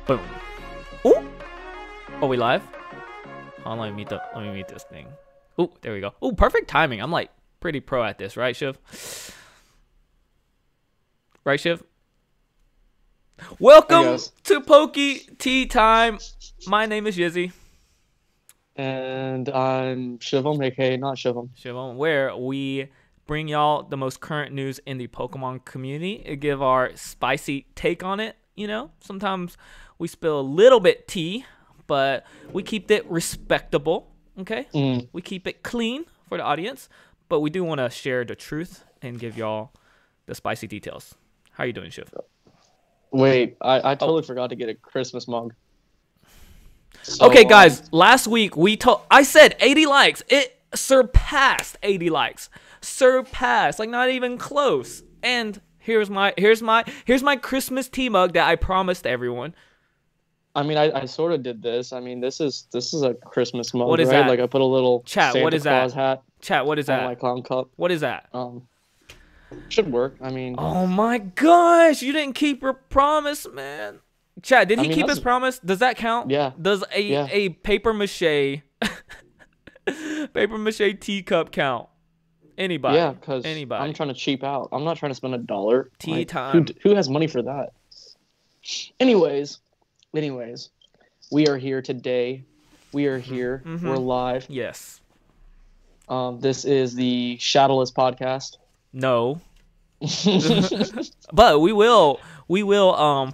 Boom. Ooh. Are we live? Hold on, let me meet this thing. Ooh, there we go. Ooh, perfect timing. I'm like pretty pro at this, right, Shiv? Right, Shiv? Welcome to Pokey Tea Time. My name is Yizzy. And I'm Shivam, aka not Shivam. Shivam, where we bring y'all the most current news in the Pokemon community and give our spicy take on it. You know, sometimes we spill a little bit tea, but we keep it respectable, okay? We keep it clean for the audience, but we do want to share the truth and give y'all the spicy details. How you doing, Shiv? Wait, I totally forgot to get a Christmas mug. So, okay, guys, last week I said 80 likes. It surpassed 80 likes. Surpassed, like not even close. And here's my Christmas tea mug that I promised everyone. I mean, I sort of did this. I mean, this is a Christmas mug, what is right? That? Like I put a little Santa what is Claus that? hat. Chat, what is that? On my clown cup. What is that? Should work. I mean. Oh my gosh, you didn't keep your promise, man. Chat, did he keep his promise? Does that count? Yeah. Does a paper mache teacup count? Anybody? Yeah, because I'm trying to cheap out. I'm not trying to spend $1. Tea time. Who has money for that? Anyways, we are here today. We are here. Mm-hmm. We're live. Yes. This is the Shadowless podcast. No. But we will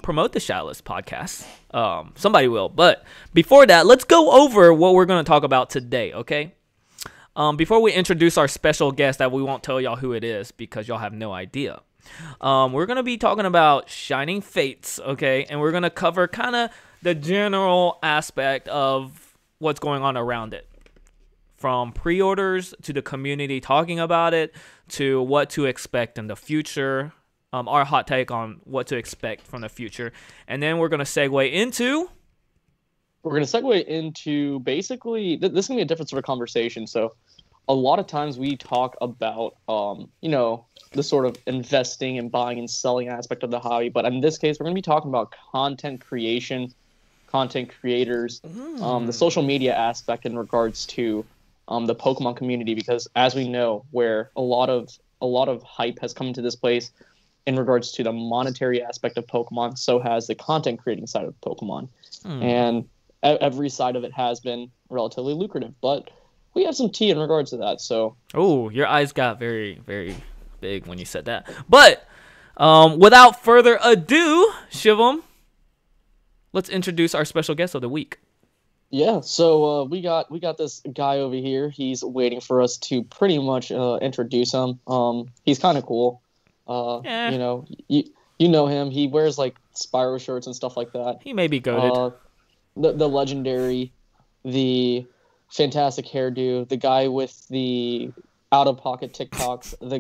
promote the Shadowless podcast. Somebody will. But before that, let's go over what we're going to talk about today, okay? Before we introduce our special guest that we won't tell y'all who it is because y'all have no idea. We're going to be talking about Shining Fates, okay? And we're going to cover kind of the general aspect of what's going on around it. From pre-orders to the community talking about it to what to expect in the future. Our hot take on what to expect from the future. And then we're going to segue into... basically... This is going to be a different sort of conversation. So a lot of times we talk about, the sort of investing and buying and selling aspect of the hobby. But in this case, we're going to be talking about content creation, content creators, the social media aspect in regards to the Pokemon community. Because as we know, where a lot of hype has come into this place in regards to the monetary aspect of Pokemon, so has the content creating side of Pokemon. And every side of it has been relatively lucrative. But we have some tea in regards to that. So, oh, your eyes got very, very big when you said that. But without further ado, Shivam, let's introduce our special guest of the week. Yeah, so we got this guy over here. He's waiting for us to pretty much introduce him. He's kind of cool. You know him. He wears like Spyro shirts and stuff like that. He may be goated. The legendary, the fantastic hairdo, the guy with the out-of-pocket TikToks, the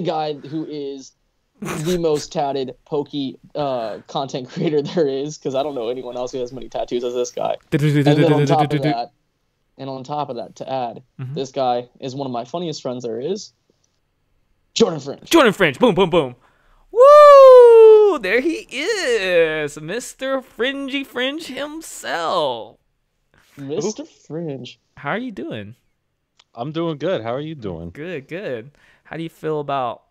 guy who is the most tatted Pokey content creator there is, because I don't know anyone else who has many tattoos as this guy. And then on top of that, to add, this guy is one of my funniest friends there is, Jordan Fringe. Jordan Fringe, boom, boom, boom. Woo! There he is, Mr. Fringy Fringe himself. Mr. Fringe. How are you doing? I'm doing good. How are you doing? Good, good. How do you feel about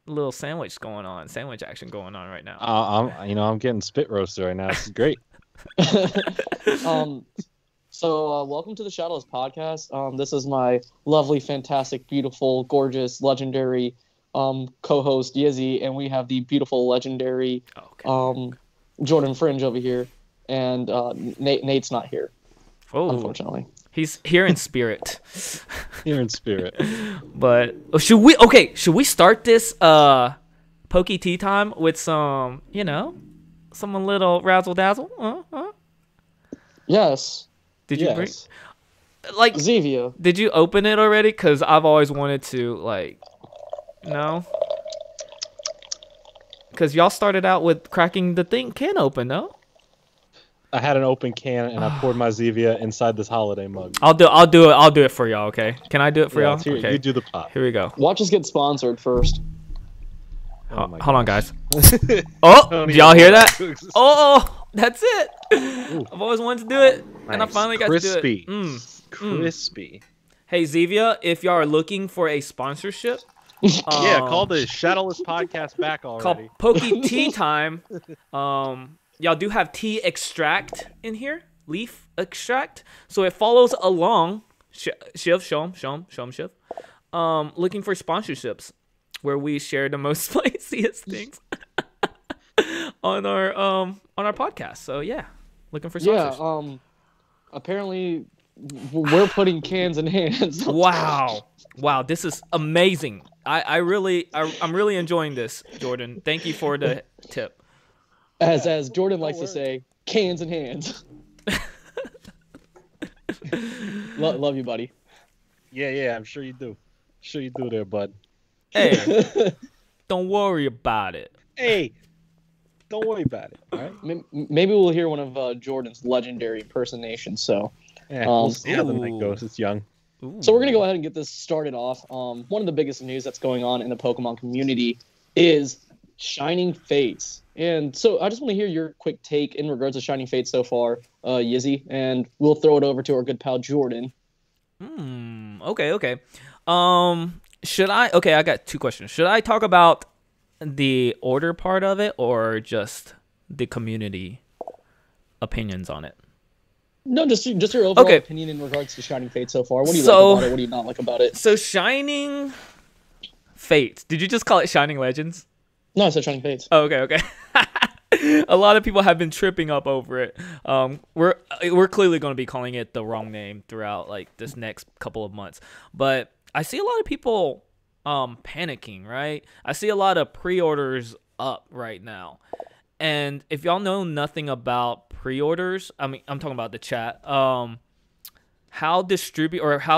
a little sandwich action going on right now? I'm getting spit roasted right now. This is great. So welcome to the Shadowless podcast. This is my lovely, fantastic, beautiful, gorgeous, legendary co-host Yizzy, and we have the beautiful, legendary Jordan Fringe over here, and Nate's not here, unfortunately. He's here in spirit. Here in spirit. But should we start this Pokey Tea Time with some little razzle dazzle? Yes. Did you bring Zevia? Did you open it already? Because I've always wanted to no. Because y'all started out with cracking the can open, no? I had an open can and I poured my Zevia inside this holiday mug. I'll do it for y'all, okay? Can I do it for y'all? Okay. You do the pop. Here we go. Watch us get sponsored first. Oh my Hold on, gosh. guys. Oh, Don't did even y'all hear know that? that. Oh, that's it. Ooh. I've always wanted to do it, and I Nice. finally got Crispy. to do it. Crispy. Hey, Zevia, if y'all are looking for a sponsorship, Yeah, call um, the Shadowless podcast back called already. Pokey Tea Time. Y'all do have tea extract in here, leaf extract, so it follows along. Shiv, show him, Shiv. Looking for sponsorships where we share the most spiciest things on our podcast. So yeah, looking for sponsors. Yeah. Apparently, we're putting cans in hands. Wow, this is amazing. I'm really enjoying this, Jordan. Thank you for the tip. As Jordan likes to say, cans in hands. Love you, buddy. Yeah, I'm sure you do. Sure you do there, bud. Hey, don't worry about it. Hey, don't worry about it. All right. Maybe we'll hear one of Jordan's legendary impersonations. So, Yeah, we'll see how the night goes. It's young. So we're gonna go ahead and get this started off. One of the biggest news that's going on in the Pokemon community is Shining Fates. And so I just want to hear your quick take in regards to Shining Fates so far, Yizzy, and we'll throw it over to our good pal Jordan. Okay. Should I? Okay, I got two questions. Should I talk about the order part of it or just the community opinions on it? No, just your overall opinion in regards to Shining Fates so far. What do you like about it? What do you not like about it? So Shining Fates. Did you just call it Shining Legends? No, I said Shining Fates. Oh, okay. A lot of people have been tripping up over it. We're clearly going to be calling it the wrong name throughout like this next couple of months. But I see a lot of people panicking, right? I see a lot of pre-orders up right now. And if y'all know nothing about pre-orders, I mean, I'm talking about the chat. How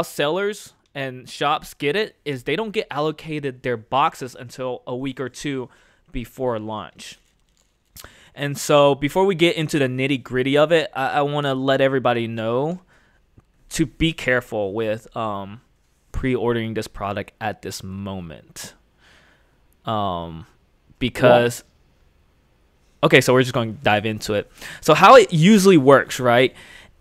sellers and shops get it is they don't get allocated their boxes until a week or two before launch. And so before we get into the nitty gritty of it, I want to let everybody know to be careful with pre-ordering this product at this moment. Because, okay, so we're just going to dive into it. So how it usually works, right,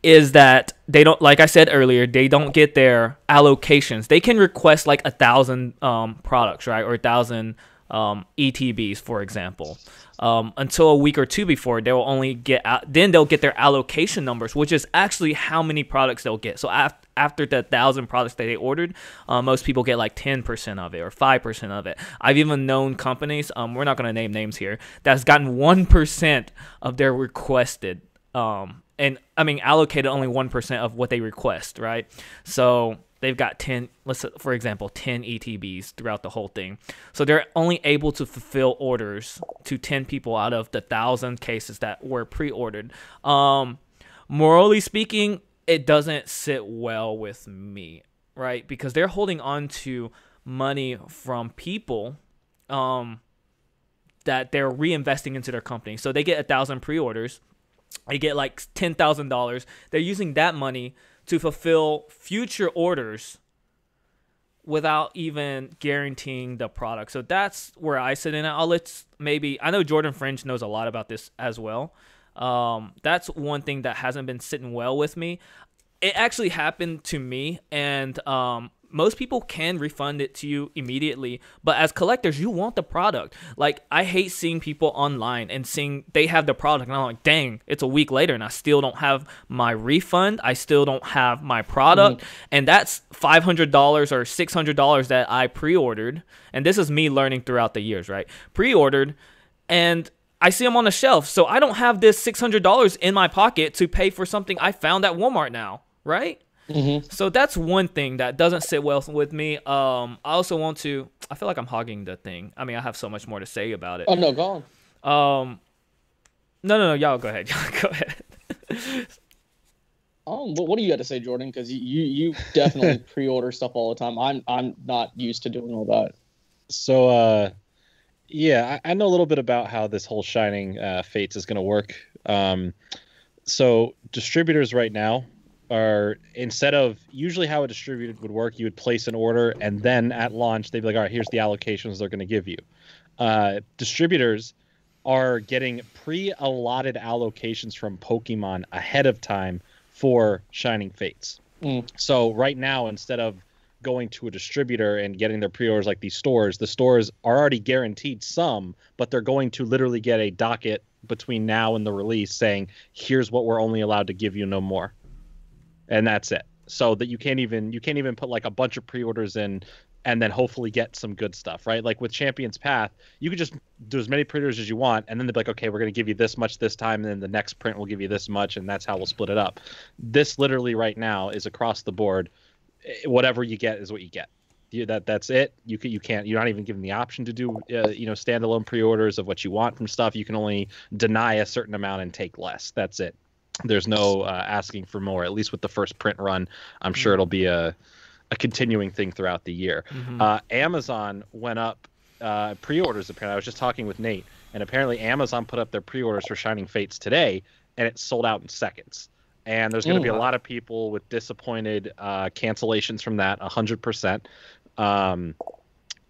is that they don't, like I said earlier, they don't get their allocations. They can request like 1,000 products, right, or 1,000 ETBs, for example. Until a week or two before, they will only get then they'll get their allocation numbers, which is actually how many products they'll get. So after the 1,000 products that they ordered, most people get like 10% of it or 5% of it. I've even known companies, we're not going to name names here, that's gotten 1% of their requested, and I mean allocated only 1% of what they request, right? So they've got 10, for example, 10 ETBs throughout the whole thing. So they're only able to fulfill orders to 10 people out of the 1,000 cases that were pre-ordered. Morally speaking, it doesn't sit well with me, right? Because they're holding on to money from people that they're reinvesting into their company. So they get 1,000 pre-orders. They get like $10,000. They're using that money to fulfill future orders without even guaranteeing the product. So that's where I sit in it. I know Jordan Fringe knows a lot about this as well. That's one thing that hasn't been sitting well with me. It actually happened to me, and most people can refund it to you immediately, but as collectors, you want the product. Like, I hate seeing people online and seeing they have the product, and I'm like, dang, it's a week later, and I still don't have my refund. I still don't have my product, and that's $500 or $600 that I pre-ordered, and this is me learning throughout the years, right? Pre-ordered, and I see them on the shelf, so I don't have this $600 in my pocket to pay for something I found at Walmart now, right? So that's one thing that doesn't sit well with me. I also want to, I feel like I'm hogging the thing. I mean, I have so much more to say about it. Oh, no, go on. No, y'all go ahead. Y'all go ahead. What do you got to say, Jordan? Because you definitely pre-order stuff all the time. I'm not used to doing all that. So, yeah, I know a little bit about how this whole Shining Fates is going to work. So distributors right now are, instead of usually how a distributor would work, you would place an order and then at launch they'd be like, all right, here's the allocations they're going to give you. distributors are getting pre-allotted allocations from Pokemon ahead of time for Shining Fates. So right now, instead of going to a distributor and getting their pre-orders like these stores, the stores are already guaranteed some, but they're going to literally get a docket between now and the release saying, here's what we're only allowed to give you, no more. And that's it. So that you can't even put like a bunch of pre-orders in and then hopefully get some good stuff, right? Like with Champion's Path, you could just do as many pre-orders as you want, and then they'll be like, okay, we're going to give you this much this time, and then the next print will give you this much, and that's how we'll split it up. This literally right now is across the board. Whatever you get is what you get. That's it. You're not even given the option to do standalone pre-orders of what you want from stuff. You can only deny a certain amount and take less. That's it. There's no asking for more. At least with the first print run, I'm sure it'll be a continuing thing throughout the year. Amazon went up pre-orders. Apparently, I was just talking with Nate, and apparently Amazon put up their pre-orders for Shining Fates today, and it sold out in seconds. And there's going to be a lot of people with disappointed cancellations from that, 100%.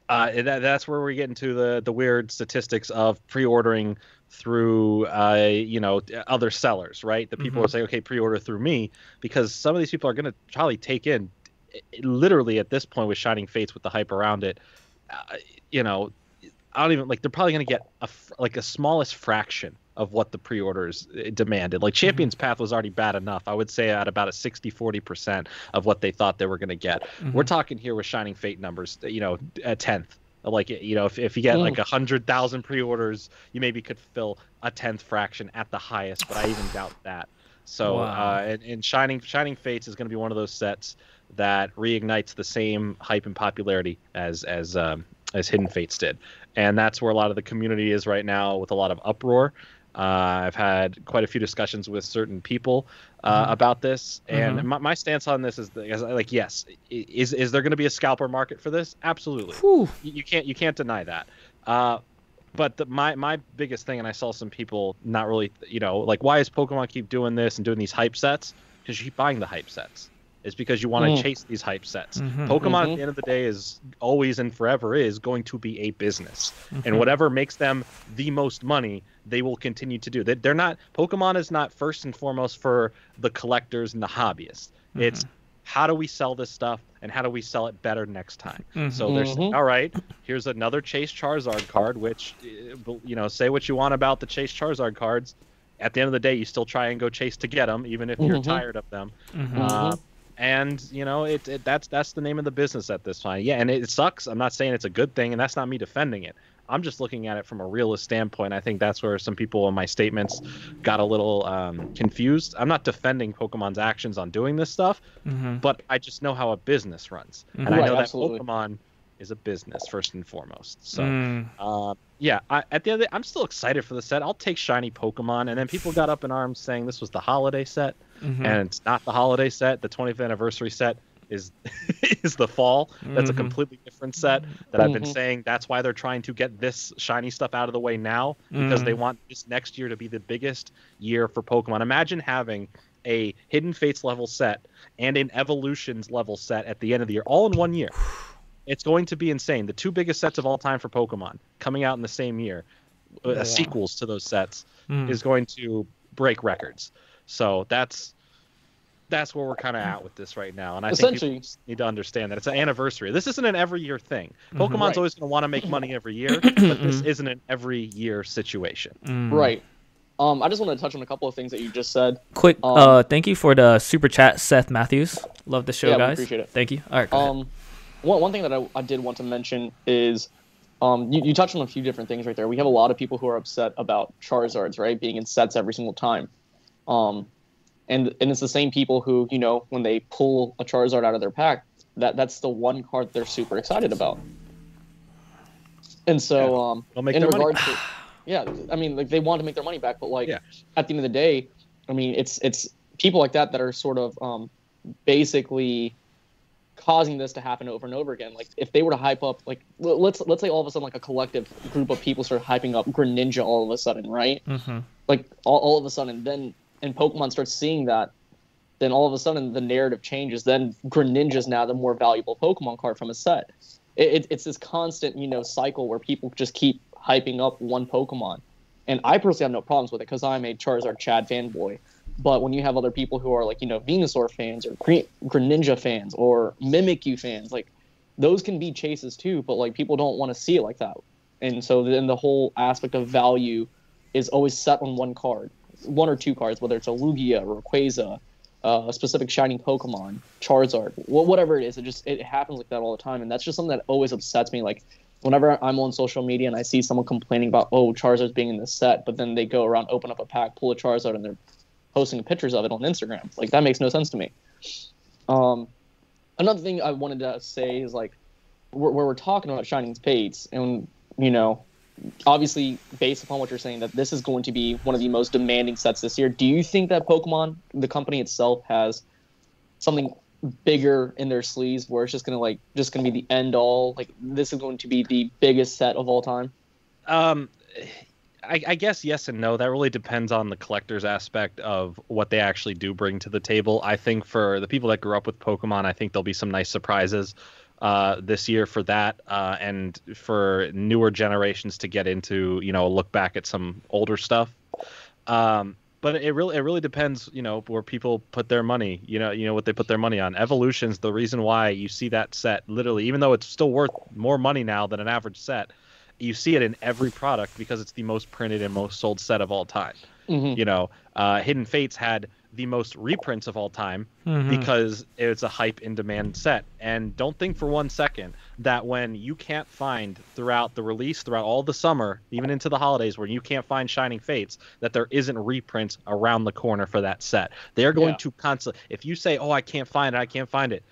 That's where we get into the weird statistics of pre-ordering through other sellers, right? The people are saying, okay, pre-order through me, because some of these people are going to probably take in, literally at this point with Shining Fates, with the hype around it, I don't even they're probably going to get a smallest fraction of what the pre-orders demanded. Like Champion's Path was already bad enough. I would say at about a 60-40% of what they thought they were going to get. We're talking here with Shining Fate numbers, a tenth. Like, if you get like 100,000 pre-orders, you maybe could fill a tenth fraction at the highest, but I even doubt that. So, and Shining Fates is going to be one of those sets that reignites the same hype and popularity as Hidden Fates did. And that's where a lot of the community is right now, with a lot of uproar. I've had quite a few discussions with certain people about this, and my stance on this is yes, is there going to be a scalper market for this? Absolutely. You can't deny that. But my biggest thing, and I saw some people not really, why is Pokemon keep doing this and doing these hype sets? Because you keep buying the hype sets. It's because you want to chase these hype sets. Pokemon, at the end of the day, is always and forever is going to be a business. And whatever makes them the most money, they will continue to do. Pokemon is not first and foremost for the collectors and the hobbyists. It's how do we sell this stuff, and how do we sell it better next time? So they're saying, all right, here's another Chase Charizard card, which, say what you want about the Chase Charizard cards. At the end of the day, you still try and go chase to get them, even if you're tired of them. And that's the name of the business at this time. Yeah, and it sucks. I'm not saying it's a good thing, and that's not me defending it. I'm just looking at it from a realist standpoint. I think that's where some people in my statements got a little confused. I'm not defending Pokemon's actions on doing this stuff, but I just know how a business runs, and I know that Pokemon is a business first and foremost. So, at the end of the day, I'm still excited for the set. I'll take shiny Pokemon. And then people got up in arms saying this was the holiday set, and it's not the holiday set. The 20th anniversary set is the fall. That's a completely different set that I've been saying. That's why they're trying to get this shiny stuff out of the way now, because they want this next year to be the biggest year for Pokemon. Imagine having a Hidden Fates level set and an Evolutions level set at the end of the year, all in 1 year. It's going to be insane. The two biggest sets of all time for Pokemon coming out in the same year, sequels to those sets, is going to break records. So that's where we're kind of at with this right now. And I think people need to understand that it's an anniversary. This isn't an every year thing. Pokemon's always going to want to make money every year, but this isn't an every year situation. Right. I just want to touch on a couple of things that you just said. Quick, thank you for the super chat, Seth Matthews. Love the show, guys. Appreciate it. Thank you. All right, go ahead. One thing that I did want to mention is you touched on a few different things right there. We have a lot of people who are upset about Charizards, right, being in sets every single time. And it's the same people who, when they pull a Charizard out of their pack, that's the one card they're super excited about. And so in regards to I mean, they want to make their money back, but at the end of the day, I mean, it's people like that are sort of basically causing this to happen over and over again. Like, if they were to hype up, let's say all of a sudden, a collective group of people start hyping up Greninja all of a sudden, right? Like, all of a sudden, and Pokemon starts seeing that, then all of a sudden the narrative changes. Then Greninja is now the more valuable Pokemon card from a set. It's this constant, cycle where people just keep hyping up one Pokemon. And I personally have no problems with it because I'm a Charizard Chad fanboy. But when you have other people who are like, Venusaur fans or Greninja fans or Mimikyu fans, like those can be chases too, but like people don't want to see it like that. And so then the whole aspect of value is always set on one card, one or two cards, whether it's a Lugia or a Rayquaza, a specific shiny Pokemon, Charizard, whatever it is. It happens like that all the time, and that's just something that always upsets me. Like whenever I'm on social media and I see someone complaining about Charizard's being in this set, but then they go around, open up a pack, pull a Charizard, and they're posting pictures of it on Instagram. Like that makes no sense to me. Another thing I wanted to say is like where we're talking about Shining Fates, and obviously based upon what you're saying that this is going to be one of the most demanding sets this year, do you think that Pokemon, the company itself, has something bigger in their sleeves where it's just gonna be the end all? Like this is going to be the biggest set of all time? I guess yes and no. That really depends on the collector's aspect of what they actually do bring to the table. I think for the people that grew up with Pokemon, I think there'll be some nice surprises this year for that, and for newer generations to get into, look back at some older stuff. But it really depends, where people put their money, what they put their money on. Evolution's the reason why you see that set literally, even though it's still worth more money now than an average set, you see it in every product because it's the most printed and most sold set of all time. Mm-hmm. Hidden Fates had the most reprints of all time because it's a hype in demand set. And don't think for 1 second that when you can't find throughout the release, throughout all the summer, even into the holidays, where you can't find Shining Fates, that there isn't reprints around the corner for that set. They're going to constantly, if you say, I can't find it,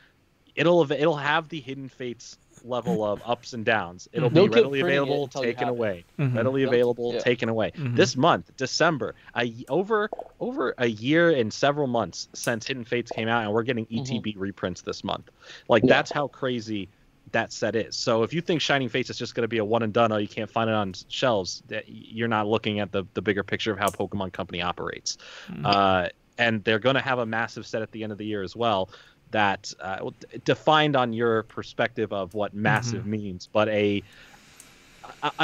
it'll have the Hidden Fates level of ups and downs. It'll be readily available, taken away. Readily available, taken away. This month, December, over a year and several months since Hidden Fates came out, and we're getting ETB reprints this month. That's how crazy that set is. So if you think Shining Fates is just going to be a one and done, you can't find it on shelves, you're not looking at the bigger picture of how Pokemon Company operates. And they're going to have a massive set at the end of the year as well, that defined on your perspective of what massive means, but a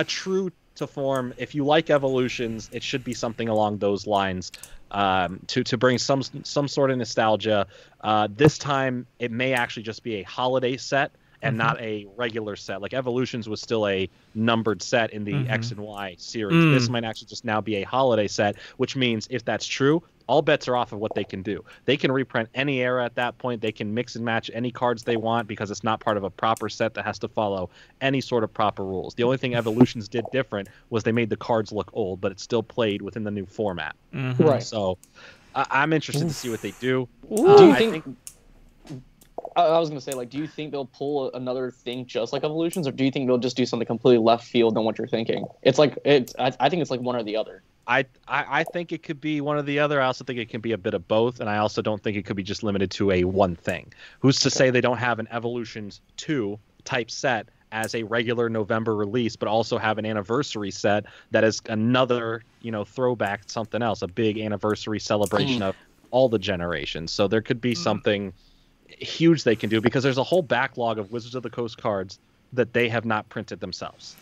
true to form. If you like evolutions, it should be something along those lines, to bring some sort of nostalgia. This time, it may actually just be a holiday set and not a regular set. Like Evolutions was still a numbered set in the X and Y series. This might actually just now be a holiday set, which means if that's true, all bets are off of what they can do. They can reprint any era at that point. They can mix and match any cards they want because it's not part of a proper set that has to follow any sort of proper rules. The only thing Evolutions did different was they made the cards look old, but it still played within the new format. Right. So I'm interested to see what they do. Do you think... I was going to say, do you think they'll pull another thing just like Evolutions, or do you think they'll just do something completely left field than what you're thinking? I think it's like one or the other. I think it could be one or the other. I also think it can be a bit of both, and I also don't think it could be just limited to a one thing. Who's to say they don't have an Evolutions 2 type set as a regular November release, but also have an anniversary set that is another, throwback to something else, a big anniversary celebration of all the generations. So there could be something huge they can do, because there's a whole backlog of Wizards of the Coast cards that they have not printed themselves.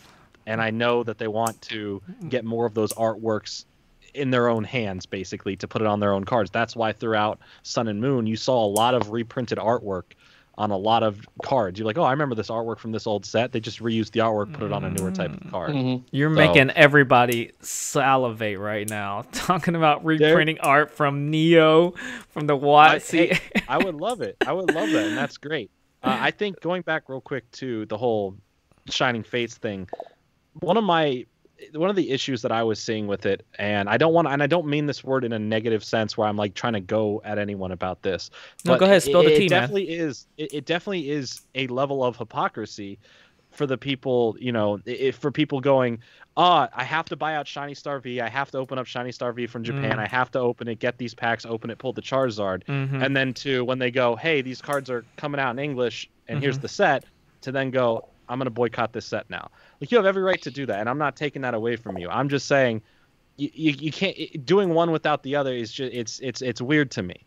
And I know that they want to get more of those artworks in their own hands, basically, to put it on their own cards. That's why throughout Sun and Moon, you saw a lot of reprinted artwork on a lot of cards. You're like, I remember this artwork from this old set. They just reused the artwork, put it on a newer type of card. You're making everybody salivate right now, talking about reprinting art from Neo, from the WotC. I would love it. I would love that, and that's great. I think, going back real quick to the whole Shining Fates thing, one of the issues that I was seeing with it, and I don't mean this word in a negative sense where I'm trying to go at anyone about this. No, go ahead, spill the tea, man. It definitely is a level of hypocrisy for the people, for people going, I have to buy out Shiny Star V, I have to open up Shiny Star V from Japan, I have to open it, get these packs, open it, pull the Charizard, and then when they go, hey, these cards are coming out in English, and here's the set, to then go, I'm going to boycott this set now. You have every right to do that, and I'm not taking that away from you. I'm just saying you can't, doing one without the other is just it's weird to me.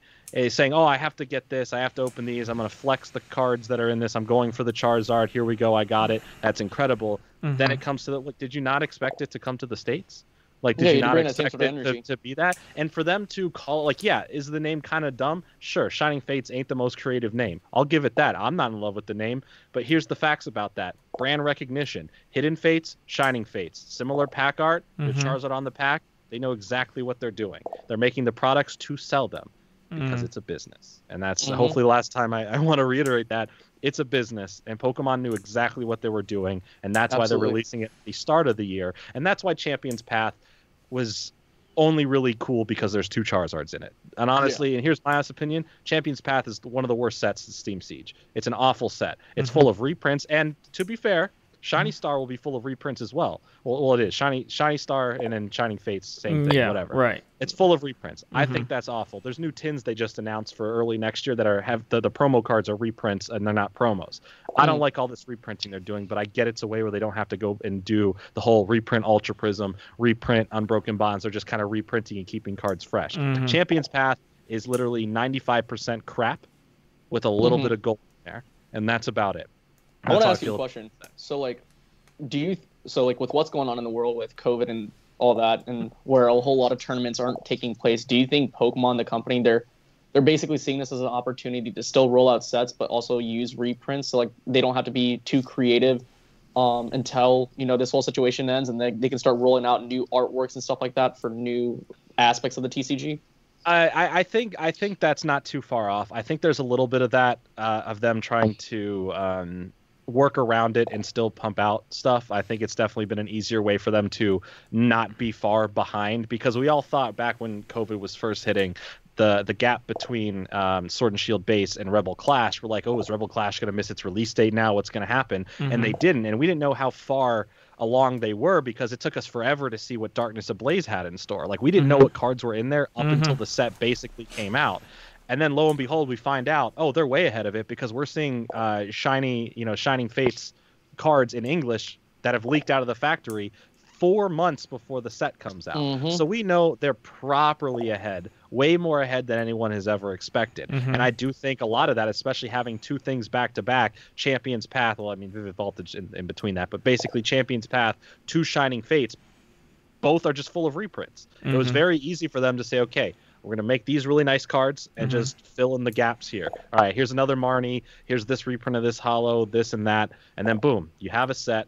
saying, "Oh, I have to get this. I have to open these. I'm going to flex the cards that are in this. I'm going for the Charizard. Here we go. I got it. That's incredible." Then it comes to the, like, did you not expect it to come to the States? Like, did you not expect it to be that? And for them to call, like, yeah, is the name kind of dumb? Sure, Shining Fates ain't the most creative name. I'll give it that. I'm not in love with the name, but here's the facts about that. Brand recognition. Hidden Fates, Shining Fates. Similar pack art with Charizard on the pack. They know exactly what they're doing. They're making the products to sell them because it's a business. And that's hopefully the last time I want to reiterate that. It's a business, and Pokemon knew exactly what they were doing, and that's why they're releasing it at the start of the year. And that's why Champion's Path was only really cool because there's 2 Charizards in it. And honestly, and here's my honest opinion, Champion's Path is one of the worst sets in Steam Siege. It's an awful set. It's full of reprints, and to be fair, Shiny Star will be full of reprints as well. Well, it is. Shiny Star and then Shining Fates, same thing, whatever. Right. It's full of reprints. I think that's awful. There's new tins they just announced for early next year that have the promo cards are reprints and they're not promos. I don't like all this reprinting they're doing, but I get it's a way where they don't have to go and do the whole reprint Ultra Prism, reprint Unbroken Bonds. They're just kind of reprinting and keeping cards fresh. Champion's Path is literally 95% crap with a little bit of gold in there, and that's about it. I want to ask you a question. So, like, with what's going on in the world with COVID and all that, and where a whole lot of tournaments aren't taking place, do you think Pokemon, the company, they're basically seeing this as an opportunity to still roll out sets, but also use reprints, so like they don't have to be too creative until this whole situation ends, and they can start rolling out new artworks and stuff like that for new aspects of the TCG? I think that's not too far off. I think there's a little bit of that of them trying to work around it and still pump out stuff. I think it's definitely been an easier way for them to not be far behind, because we all thought back when COVID was first hitting, the gap between Sword and Shield base and Rebel Clash, we're like, oh, is Rebel Clash going to miss its release date now? What's going to happen? And they didn't, and we didn't know how far along they were because it took us forever to see what Darkness Ablaze had in store. Like, we didn't know what cards were in there up until the set basically came out. And then lo and behold, we find out, oh, they're way ahead of it, because we're seeing Shining Fates cards in English that have leaked out of the factory 4 months before the set comes out. So we know they're properly ahead, way more ahead than anyone has ever expected. And I do think a lot of that, especially having 2 things back to back, Champion's Path, well, I mean, Vivid Voltage in between that, but basically Champion's Path, 2 Shining Fates, both are just full of reprints. It was very easy for them to say, okay, we're going to make these really nice cards and just fill in the gaps here. All right, here's another Marnie. Here's this reprint of this holo, this and that. And then, boom, you have a set.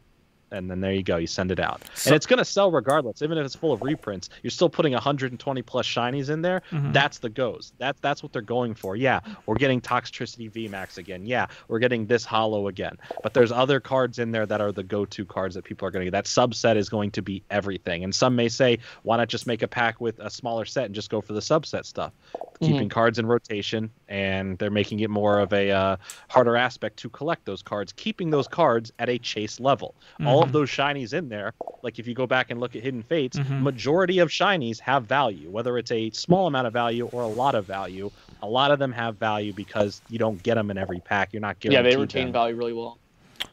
And then there you go. You send it out. And it's going to sell regardless. Even if it's full of reprints, you're still putting 120 plus shinies in there. That's the goes. That's what they're going for. Yeah, we're getting Toxtricity VMAX again. Yeah, we're getting this holo again. But there's other cards in there that are the go-to cards that people are going to get. That subset is going to be everything. And some may say, why not just make a pack with a smaller set and just go for the subset stuff? Keeping cards in rotation, and they're making it more of a harder aspect to collect those cards, keeping those cards at a chase level. All of those shinies in there, like if you go back and look at Hidden Fates, majority of shinies have value, whether it's a small amount of value or a lot of value. A lot of them have value because you don't get them in every pack. You're not guaranteed. Yeah, they retain value really well.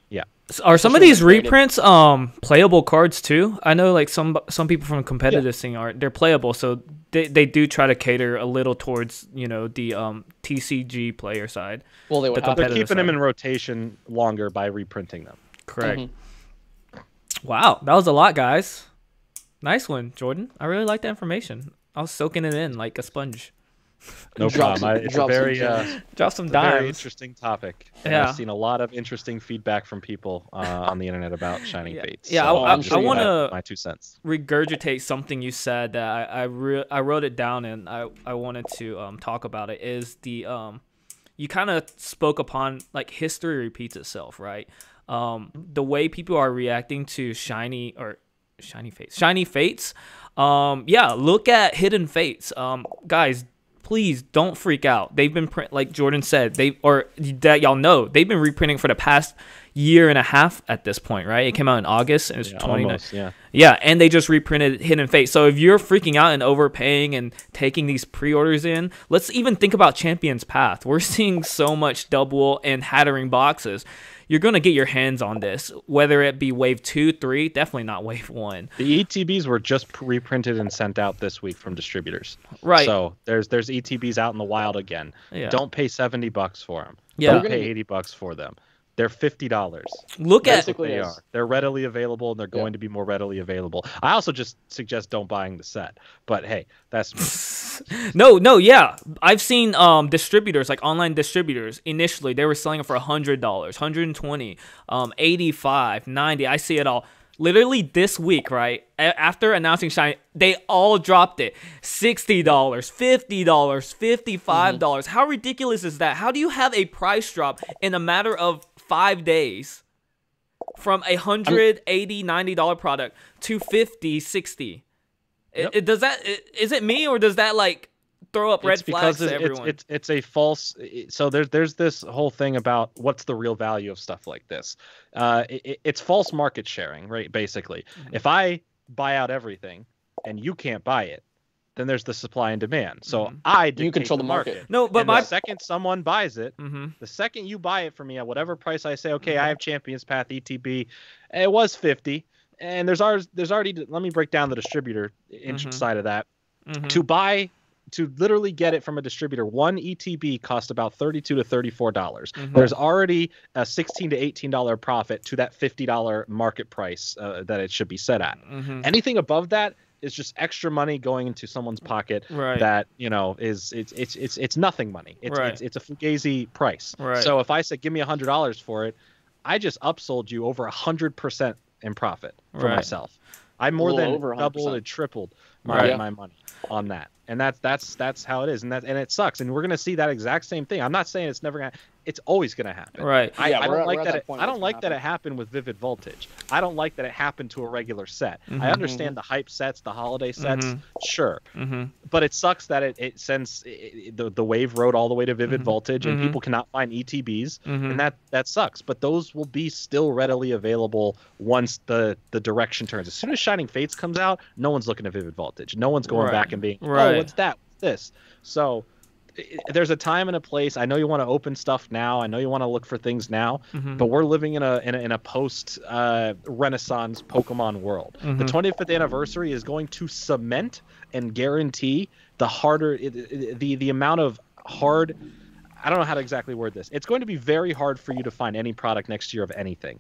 Yeah. Are some of these reprints playable cards too? I know like some people from competitive scene they're playable, so they do try to cater a little towards the TCG player side. Well, they're keeping them in rotation longer by reprinting them. Correct. Wow, that was a lot, guys. Nice one, Jordan. I really like the information. I was soaking it in like a sponge. No problem. It's a very drop some dimes. Very interesting topic. I've seen a lot of interesting feedback from people on the internet about Shining Fates. Yeah, so I want to my 2 cents. Regurgitate something you said that I wrote it down and I wanted to talk about it. Is the you kind of spoke upon like history repeats itself, right? The way people are reacting to Shiny Fates. Look at Hidden Fates. Guys, please don't freak out. They've been like Jordan said, they've been reprinting for the past year and a half at this point, right? It came out in August, and it was 29. Almost, yeah. Yeah, and they just reprinted Hidden Fate. So if you're freaking out and overpaying and taking these pre-orders in, let's even think about Champion's Path. We're seeing so much double and Hattering boxes. You're going to get your hands on this, whether it be Wave 2, 3, definitely not Wave 1. The ETBs were just reprinted and sent out this week from distributors. Right. So there's ETBs out in the wild again. Yeah. Don't pay $70 for them. Yeah. Don't pay $80 for them. They're $50. Look at Basically, They yes. are. They're readily available, and they're going to be more readily available. I also just suggest don't buying the set. But hey, that's me. No, yeah. I've seen distributors, like online distributors, initially they were selling it for $100, $120, $85, $90. I see it all. Literally this week, right? After announcing Shiny, they all dropped it. $60, $50, $55. How ridiculous is that? How do you have a price drop in a matter of 5 days from a $180, $90 product to $50, $60? Yep. Does that, is it me, or does that like throw up red It's flags because to everyone? it's a false. So there's this whole thing about what's the real value of stuff like this. It's false market sharing, right? Basically, if I buy out everything and you can't buy it, then there's the supply and demand. So I dictate control the market. No, but and the second someone buys it, Mhm. the second you buy it from me at whatever price I say, okay, I have Champions Path ETB, it was 50, and there's already. Let me break down the distributor side of that. To literally get it from a distributor, one ETB cost about $32 to $34. There's already a $16 to $18 profit to that $50 market price that it should be set at. Anything above that is just extra money going into someone's pocket. Right. That is it's nothing money. It's a fugazi price. Right. So if I said give me $100 for it, I just upsold you over 100% in profit for Right. myself. I more A little than over 100%. doubled and tripled my Right. my money on that, and that's how it is, and it sucks, and we're gonna see that exact same thing. I'm not saying it's never gonna, it's always gonna happen. Right. I Yeah, don't we're like at that. that point I where don't it's like gonna that it happened with Vivid Voltage. I don't like that it happened to a regular set. I understand the hype sets, the holiday sets, sure, but it sucks that it sends the wave road all the way to Vivid Voltage, and people cannot find ETBs, and that sucks. But those will be still readily available once the direction turns. As soon as Shining Fates comes out, no one's looking at Vivid Voltage. No one's going Right. back and being, Right. oh, what's that? What's this? So there's a time and a place. I know you want to open stuff now. I know you want to look for things now, but we're living in a post Renaissance Pokemon world. The 25th anniversary is going to cement and guarantee the amount of hard. I don't know how to exactly word this. It's going to be very hard for you to find any product next year of anything.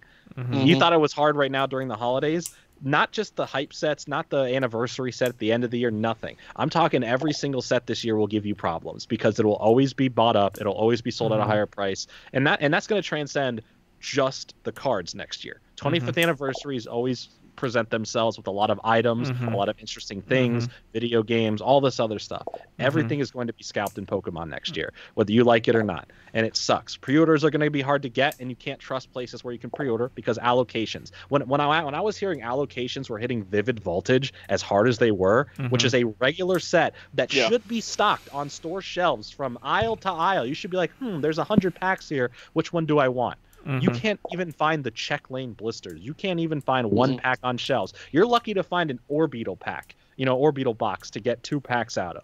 You thought it was hard right now during the holidays. Not just the hype sets, not the anniversary set at the end of the year, nothing. I'm talking every single set this year will give you problems because it will always be bought up. It'll always be sold at a higher price. And that's going to transcend just the cards next year. 25th anniversaries always present themselves with a lot of items, a lot of interesting things, video games, all this other stuff. Everything is going to be scalped in Pokemon next year, whether you like it or not. And it sucks. Pre-orders are going to be hard to get, and you can't trust places where you can pre-order because allocations. When I was hearing allocations were hitting Vivid Voltage as hard as they were, which is a regular set that should be stocked on store shelves from aisle to aisle. You should be like, there's 100 packs here. Which one do I want? You can't even find the check lane blisters. You can't even find one pack on shelves. You're lucky to find an Orbeetle pack, Orbeetle box to get 2 packs out of.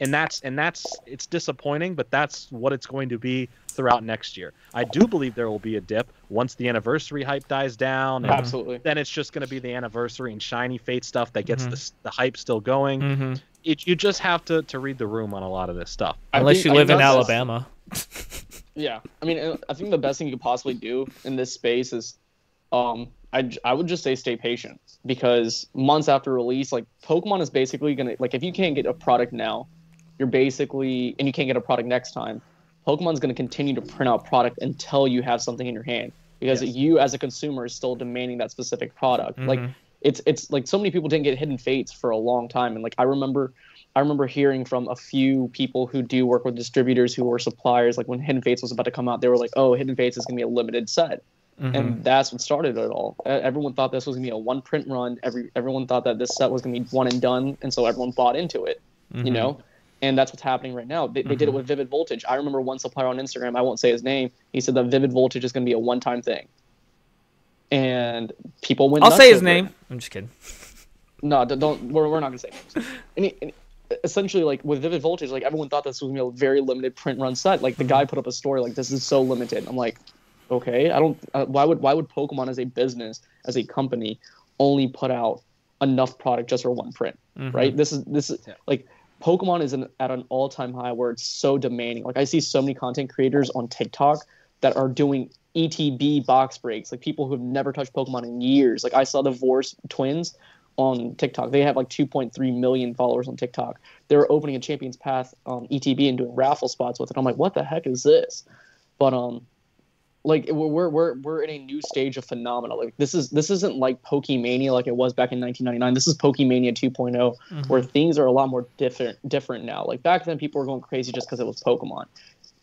And that's it's disappointing, but that's what it's going to be throughout next year. I do believe there will be a dip once the anniversary hype dies down. And Absolutely. Then it's just going to be the anniversary and Shiny Fate stuff that gets the hype still going. You just have to read the room on a lot of this stuff. Unless you live in Alabama. Yeah, I mean, I think the best thing you could possibly do in this space is, I would just say stay patient, because months after release, like, Pokemon is basically gonna, like, if you can't get a product now, you're basically, and you can't get a product next time, Pokemon's gonna continue to print out product until you have something in your hand, because you as a consumer is still demanding that specific product. Like, it's like so many people didn't get Hidden Fates for a long time, and like I remember hearing from a few people who do work with distributors who were suppliers, like when Hidden Fates was about to come out, they were like, oh, Hidden Fates is going to be a limited set. And that's what started it all. Everyone thought this was going to be a one print run. Everyone thought that this set was going to be one and done. And so everyone bought into it, and that's what's happening right now. They did it with Vivid Voltage. I remember one supplier on Instagram, I won't say his name, he said that Vivid Voltage is going to be a one-time thing. and people went. I'll nuts say his over it. name. I'm just kidding. No, don't. We're not gonna say names. And essentially, like with Vivid Voltage, like everyone thought this was gonna be a very limited print run set. Like the guy put up a story like this is so limited. I'm like, okay, I don't. Why would Pokemon as a business, as a company, only put out enough product just for one print, right? This is like Pokemon is at an all-time high where it's so demanding. Like I see so many content creators on TikTok that are doing ETB box breaks, like people who have never touched Pokemon in years. Like I saw the Vorse twins on TikTok. They have like 2.3 million followers on TikTok. They were opening a Champions Path ETB and doing raffle spots with it. I'm like, what the heck is this? But like we're in a new stage of phenomena. Like this isn't like Pokemania like it was back in 1999. This is Pokemania 2.0, where things are a lot more different now. Like back then, people were going crazy just because it was Pokemon.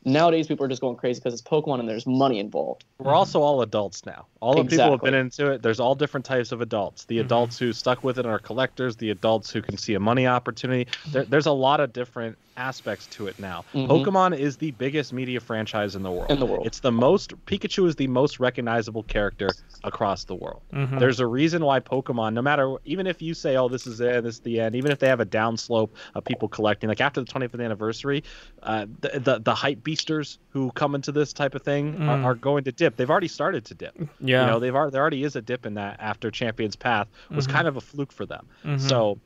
Nowadays, people are just going crazy because it's Pokemon and there's money involved. We're also all adults now. All the people who have been into it. There's all different types of adults. The adults who stuck with it and are collectors. The adults who can see a money opportunity. There's a lot of different aspects to it now. Pokemon is the biggest media franchise in the world. It's the most. Pikachu is the most recognizable character across the world. There's a reason why Pokemon, no matter, even if you say, oh, this is it, this is the end, even if they have a downslope of people collecting, like after the 25th anniversary, the hype beasters who come into this type of thing are going to dip. They've already started to dip. Yeah. You know, there already is a dip in that after Champions Path was kind of a fluke for them. So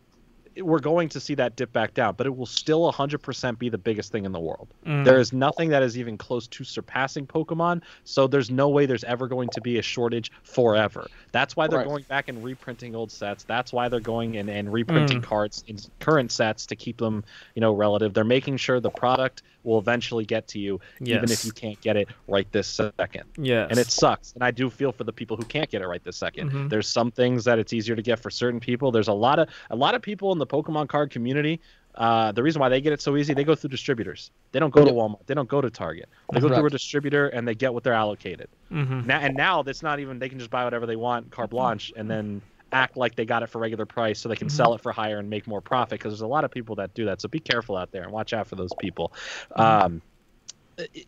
we're going to see that dip back down, but it will still 100% be the biggest thing in the world. There is nothing that is even close to surpassing Pokemon, so there's no way there's ever going to be a shortage forever. That's why they're going back and reprinting old sets. That's why they're going and reprinting cards in current sets to keep them, you know, relative. They're making sure the product will eventually get to you, even if you can't get it right this second. Yes. And it sucks. And I do feel for the people who can't get it right this second. There's some things that it's easier to get for certain people. There's a lot of people in the Pokemon card community. The reason why they get it so easy, they go through distributors. They don't go to Walmart. They don't go to Target. They go through a distributor and they get what they're allocated. Now that's not even, they can just buy whatever they want, carte blanche, and then act like they got it for regular price so they can sell it for higher and make more profit, because there's a lot of people that do that. So be careful out there and watch out for those people.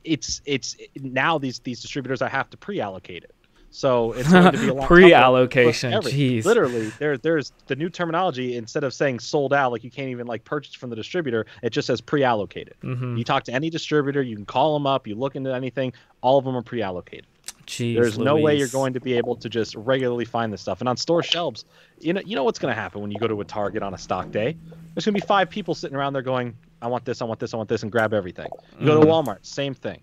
It's now these distributors have to pre-allocate it. So it's going to be a lot pre-allocation. Jeez. Literally, there's the new terminology. Instead of saying sold out, like you can't even like purchase from the distributor, it just says pre-allocated. You talk to any distributor, you can call them up, you look into anything, all of them are pre-allocated. Jeez, there's no way you're going to be able to just regularly find this stuff. And on store shelves, you know what's going to happen when you go to a Target on a stock day? There's going to be 5 people sitting around there going, I want this, I want this, I want this, and grab everything. You go to Walmart, same thing.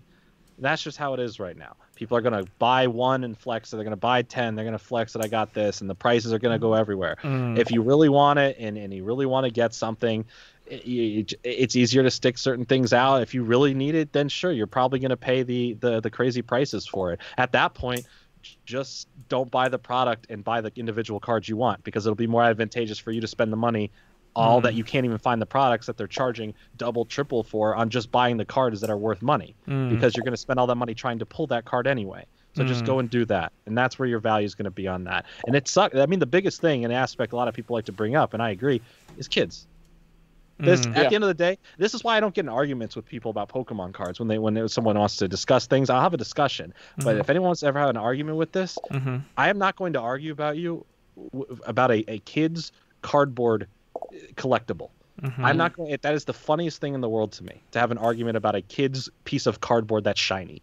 That's just how it is right now. People are going to buy one and flex it. They're going to buy 10. They're going to flex that I got this, and the prices are going to go everywhere. If you really want it and you really want to get something, it's easier to stick certain things out. If you really need it, then sure, you're probably going to pay the crazy prices for it. At that point, just don't buy the product and buy the individual cards you want, because it'll be more advantageous for you to spend the money all that you can't even find the products that they're charging double, triple for on just buying the cards that are worth money, because you're going to spend all that money trying to pull that card anyway. So just go and do that. And that's where your value is going to be on that. And it sucks. I mean, the biggest thing, an aspect a lot of people like to bring up, and I agree, is kids. At the end of the day, this is why I don't get in arguments with people about Pokemon cards. When someone wants to discuss things, I'll have a discussion. But if anyone wants to ever have an argument with this, I am not going to argue about a kid's cardboard collectible. I'm not going. That is the funniest thing in the world to me, to have an argument about a kid's piece of cardboard that's shiny.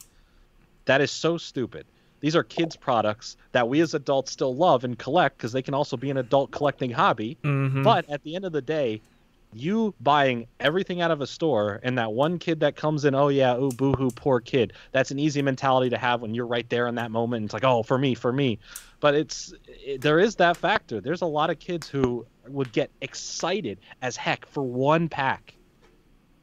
That is so stupid. These are kids' products that we as adults still love and collect, because they can also be an adult collecting hobby. But at the end of the day, you buying everything out of a store, and that one kid that comes in, oh yeah, ooh, boo-hoo, poor kid. That's an easy mentality to have when you're right there in that moment. And it's like, oh, for me. But there is that factor. There's a lot of kids who would get excited as heck for one pack.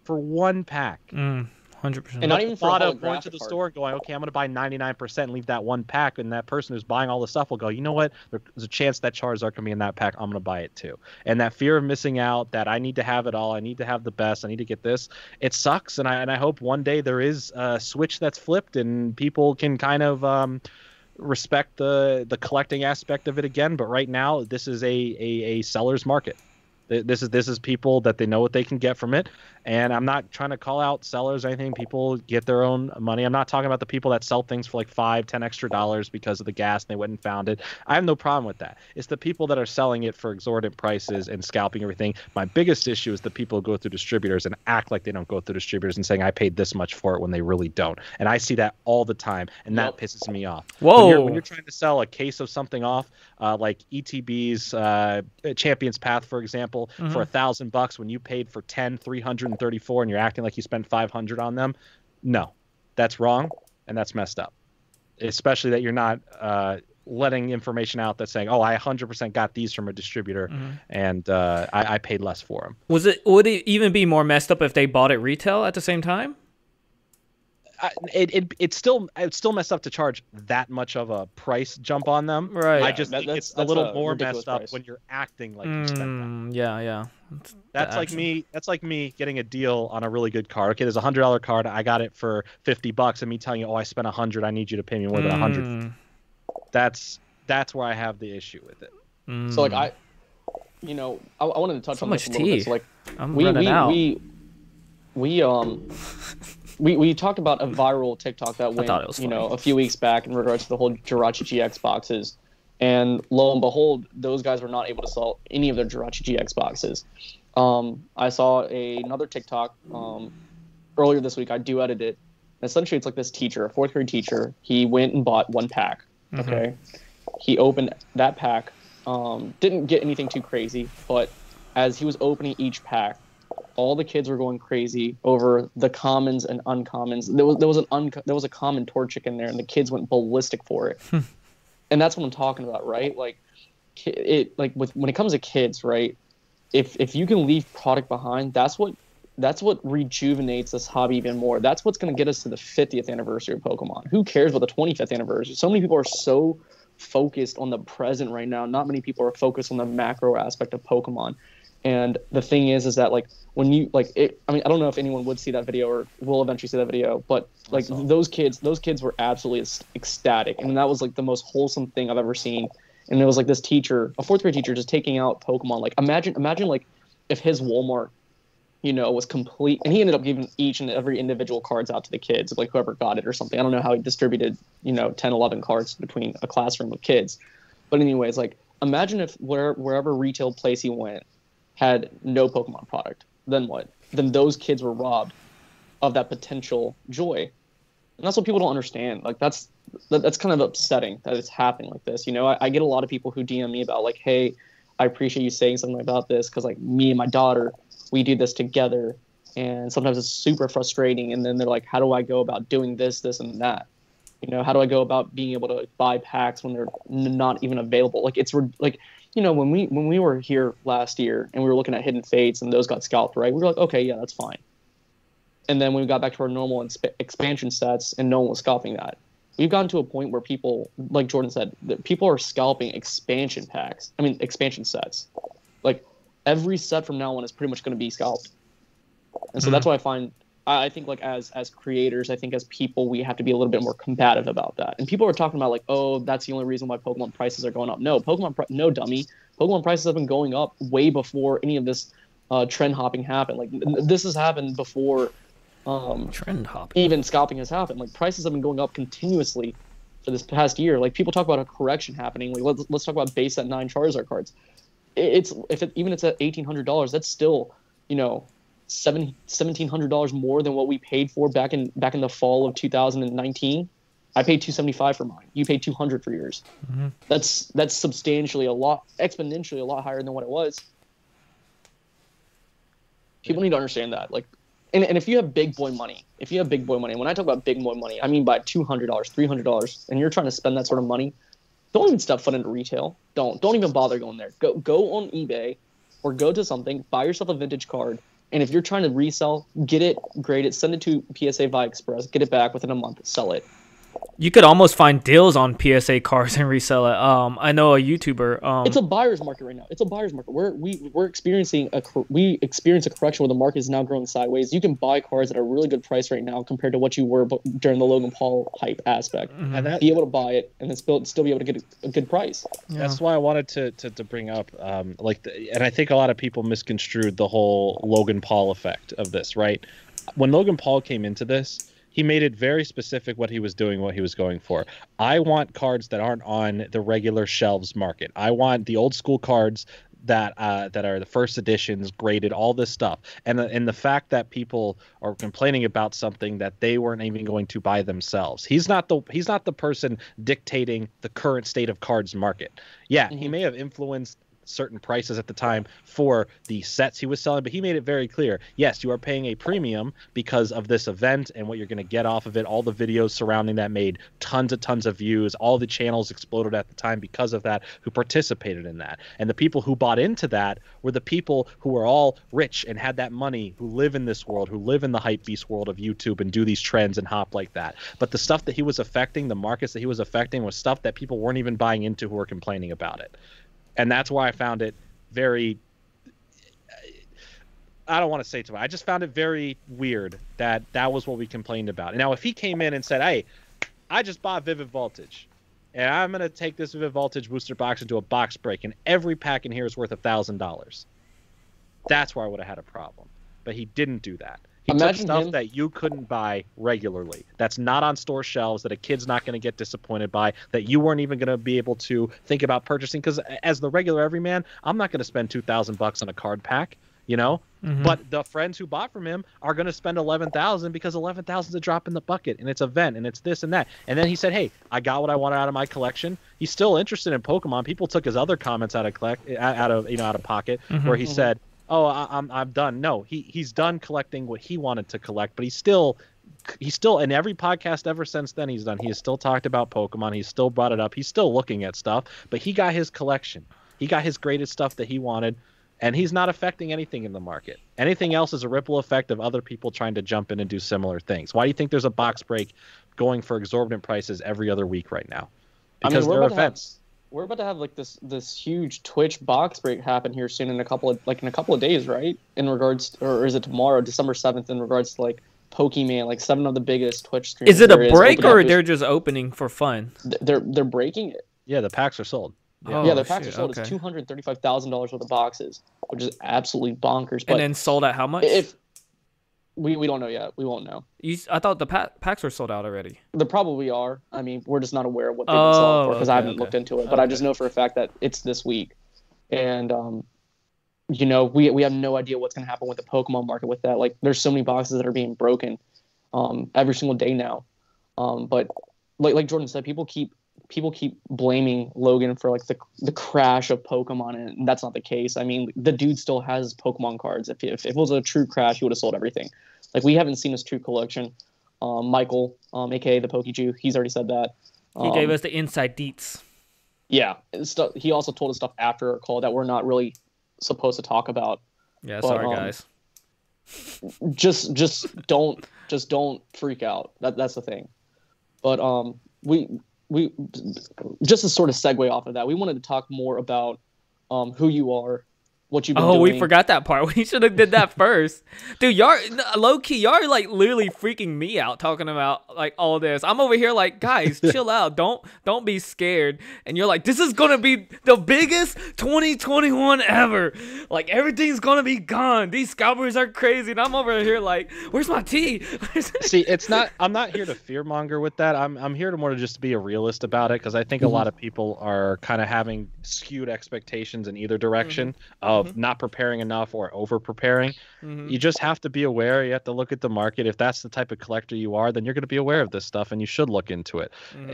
100%. And not even thought of going to the store and going, okay, I'm going to buy 99% and leave that one pack, and that person who's buying all the stuff will go, you know what? There's a chance that Charizard can be in that pack. I'm going to buy it too. And that fear of missing out, that I need to have it all, I need to have the best, I need to get this. It sucks, and I hope one day there is a switch that's flipped and people can kind of respect the collecting aspect of it again. But right now, this is a seller's market. This is people that they know what they can get from it, and I'm not trying to call out sellers or anything. People get their own money. I'm not talking about the people that sell things for like $5-10 extra because of the gas and they went and found it. I have no problem with that. It's the people that are selling it for exorbitant prices and scalping everything. My biggest issue is the people who go through distributors and act like they don't go through distributors and saying I paid this much for it when they really don't. And I see that all the time, and that pisses me off. Whoa! When you're trying to sell a case of something off, like ETB's Champions Path, for example, for $1,000 when you paid for 334 and you're acting like you spent 500 on them, no, that's wrong and that's messed up. Especially that you're not letting information out that's saying, oh, I 100% got these from a distributor and I paid less for them. Would it even be more messed up if they bought it retail at the same time? It's still messed up to charge that much of a price jump on them. Right. I just think it's a little more messed up when you're acting like you spent that. Yeah. That's like me. That's like me getting a deal on a really good card. Okay, there's a $100 card. I got it for $50, and me telling you, oh, I spent $100. I need you to pay me more than $100. That's where I have the issue with it. So like I wanted to touch on this a little bit. So like I'm running out. We talked about a viral TikTok that went, a few weeks back in regards to the whole Jirachi GX boxes, and lo and behold, those guys were not able to sell any of their Jirachi GX boxes. I saw another TikTok earlier this week. I duetted it. Essentially, it's like this teacher, a 4th grade teacher. He went and bought one pack. Okay, he opened that pack. Didn't get anything too crazy, but as he was opening each pack, all the kids were going crazy over the commons and uncommons. There was a common Torchic in there, and the kids went ballistic for it. And that's what I'm talking about, right? Like, when it comes to kids, right? If you can leave product behind, that's what rejuvenates this hobby even more. That's what's going to get us to the 50th anniversary of Pokemon. Who cares about the 25th anniversary? So many people are so focused on the present right now. Not many people are focused on the macro aspect of Pokemon. And the thing is that like when you like it, I mean, I don't know if anyone would see that video or will eventually see that video, but like those kids were absolutely ecstatic, and that was like the most wholesome thing I've ever seen. And it was like this teacher, a 4th grade teacher, just taking out Pokemon. Like imagine like if his Walmart, was complete, and he ended up giving each and every individual cards out to the kids, like whoever got it or something. I don't know how he distributed 10, 11 cards between a classroom of kids, but anyways, like imagine if wherever retail place he went had no Pokemon product, then what? Then those kids were robbed of that potential joy. And that's what people don't understand. Like that's kind of upsetting that it's happening like this. I get a lot of people who DM me about like, hey, I appreciate you saying something about this because like me and my daughter, we do this together, and sometimes it's super frustrating. And then they're like, how do I go about doing this, and that? How do I go about being able to buy packs when they're not even available? Like it's like, when we were here last year and we were looking at Hidden Fates and those got scalped, right? We were like, okay, yeah, that's fine. And then when we got back to our normal expansion sets and no one was scalping that, we've gotten to a point where people, like Jordan said, that people are scalping expansion sets. Like every set from now on is pretty much going to be scalped. And so that's why I think like as creators, I think as people, we have to be a little bit more combative about that. And people are talking about like, oh, that's the only reason why Pokemon prices are going up. No, no dummy. Pokemon prices have been going up way before any of this trend hopping happened. Like this has happened before trend hopping. Even scalping has happened. Like prices have been going up continuously for this past year. Like people talk about a correction happening. Like let's talk about base at 9 Charizard cards. Even it's at $1,800, that's still $1,700 more than what we paid for back in the fall of 2019. I paid $275 for mine. You paid $200 for yours. That's exponentially a lot higher than what it was. People need to understand that. Like, and if you have big boy money, when I talk about big boy money, I mean by $200, $300, and you're trying to spend that sort of money, don't even step foot into retail. Don't even bother going there. Go on eBay or go to something, buy yourself a vintage card. And if you're trying to resell, get it, grade it, send it to PSA via Express, get it back within a month, sell it. You could almost find deals on PSA cards and resell it. I know a YouTuber. It's a buyer's market right now. It's a buyer's market. We're experiencing we experience a correction where the market is now growing sideways. You can buy cards at a really good price right now compared to what you were during the Logan Paul hype aspect. And be able to buy it and then still be able to get a good price. Yeah. That's why I wanted to bring up and I think a lot of people misconstrued the whole Logan Paul effect of this, right? When Logan Paul came into this, he made it very specific what he was doing, what he was going for. I want cards that aren't on the regular shelves market. I want the old school cards that are the first editions, graded, all this stuff. And the fact that people are complaining about something that they weren't even going to buy themselves. He's not the person dictating the current state of cards market. Yeah, he may have influenced certain prices at the time for the sets he was selling, but he made it very clear, yes, you are paying a premium because of this event and what you're going to get off of it. All the videos surrounding that made tons of views. All the channels exploded at the time because of that, who participated in that. And the people who bought into that were the people who were all rich and had that money, who live in this world, who live in the hype beast world of YouTube and do these trends and hop like that. But the stuff that he was affecting, the markets that he was affecting, was stuff that people weren't even buying into, who were complaining about it. And that's why I found it very, I don't want to say too much. I just found it very weird that was what we complained about. Now, if he came in and said, hey, I just bought Vivid Voltage, and I'm going to take this Vivid Voltage booster box into a box break, and every pack in here is worth $1,000, that's where I would have had a problem. But he didn't do that. He took stuff that you couldn't buy regularly, that's not on store shelves, that a kid's not going to get disappointed by, that you weren't even going to be able to think about purchasing. Because as the regular everyman, I'm not going to spend $2,000 on a card pack, you know. But the friends who bought from him are going to spend $11,000 because $11,000 is a drop in the bucket, and it's a event, and it's this and that. And then he said, "Hey, I got what I wanted out of my collection." He's still interested in Pokemon. People took his other comments out of pocket, where he said, "Oh, I'm done." No, he's done collecting what he wanted to collect, but he's still in every podcast ever since then he's done. He has still talked about Pokemon. He's still brought it up. He's still looking at stuff, but he got his collection. He got his graded stuff that he wanted, and he's not affecting anything in the market. Anything else is a ripple effect of other people trying to jump in and do similar things. Why do you think there's a box break going for exorbitant prices every other week right now? Because there are events. We're about to have like this huge Twitch box break happen here soon in a couple of days, right? In regards, or is it tomorrow, December 7th, in regards to like Pokemon, like 7 of the biggest Twitch streamers. Is it a break or they're just opening for fun? They're breaking it. Yeah, the packs are sold. Yeah, the packs are sold. Okay. It's $235,000 worth of boxes, which is absolutely bonkers. But and then sold at how much? If we don't know yet, we won't know. I thought the packs were sold out already. They probably are. I mean, we're just not aware of what they've been selling for because I haven't looked into it. But I just know for a fact that it's this week, and you know, we have no idea what's going to happen with the Pokemon market with that. Like, there's so many boxes that are being broken every single day now. But like Jordan said, people keep blaming Logan for like the crash of Pokemon, and that's not the case. I mean, the dude still has Pokemon cards. If it was a true crash, he would have sold everything. Like, we haven't seen his true collection. Michael, aka the PokeJew, he's already said that. He gave us the inside deets. Yeah, he also told us stuff after our call that we're not really supposed to talk about. Yeah, sorry guys. Just don't freak out. That's the thing. But we just to sort of segue off of that, we wanted to talk more about who you are, what you've been doing. Oh, we forgot that part. We should have did that first. Dude, y'all low key, y'all are like literally freaking me out talking about like all this. I'm over here like, guys, chill out. Don't be scared. And you're like, this is gonna be the biggest 2021 ever. Like, everything's gonna be gone. These scalpers are crazy. And I'm over here like, where's my tea? See, I'm not here to fearmonger with that. I'm here to more to just be a realist about it, because I think a lot of people are kind of having skewed expectations in either direction of not preparing enough or over preparing. You just have to be aware. You have to look at the market. If that's the type of collector you are, then you're going to be aware of this stuff, and you should look into it.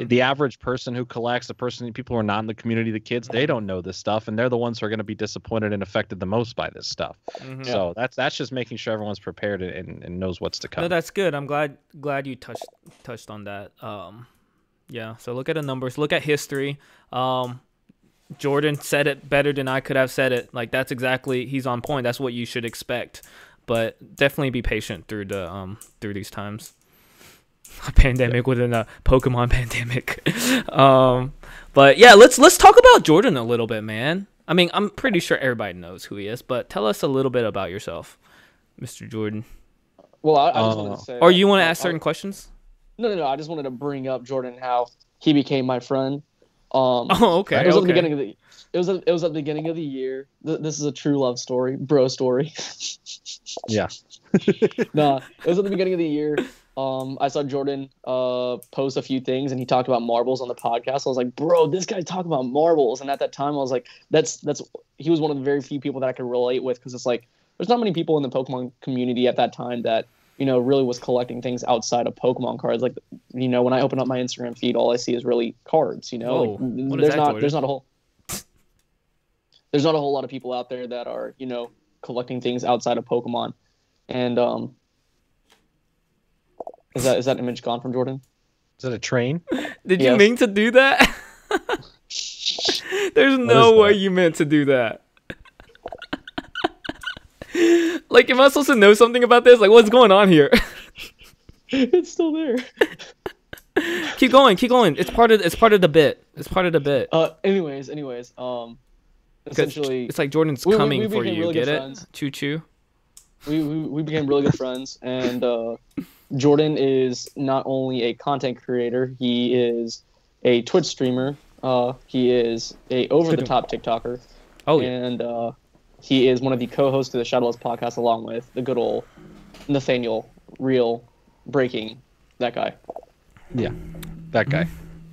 The average person who collects, people who are not in the community, the kids, they don't know this stuff, and they're the ones who are going to be disappointed and affected the most by this stuff. So that's just making sure everyone's prepared and knows what's to come. No, that's good. I'm glad you touched on that. Yeah, so look at the numbers, look at history. Jordan said it better than I could have said it. Like, that's exactly, he's on point. That's what you should expect. But definitely be patient through these times. A pandemic within a Pokemon pandemic. But yeah, let's talk about Jordan a little bit, man. I mean, I'm pretty sure everybody knows who he is, but tell us a little bit about yourself, Mr. Jordan. Well, I just wanted to say. Or you want to ask certain questions? No. I just wanted to bring up Jordan, how he became my friend. Oh, okay. It was at the beginning of the. It was at the beginning of the year. This is a true love story, bro story. Yeah. Nah, it was at the beginning of the year. I saw Jordan post a few things, and he talked about marbles on the podcast. I was like, bro, this guy's talking about marbles. And at that time, I was like, that's he was one of the very few people that I could relate with, because it's like there's not many people in the Pokemon community at that time that really was collecting things outside of Pokemon cards. Like, when I open up my Instagram feed, all I see is really cards. Whoa, Like, there's not a whole lot of people out there that are collecting things outside of Pokemon. And is that image gone from Jordan? Is that a train? Did you mean to do that? There's no way you meant to do that. Like, am I supposed to know something about this? Like, what's going on here? It's still there. Keep going. It's part of the bit. Anyways, essentially, it's like Jordan's coming for you. Really get it? Friends. Choo choo. We became really good friends, and Jordan is not only a content creator, he is a Twitch streamer. He is a over-the-top TikToker. Oh yeah. And he is one of the co-hosts of the Shadowless podcast, along with the good old Nathaniel Real Breaking, that guy. Yeah, that guy.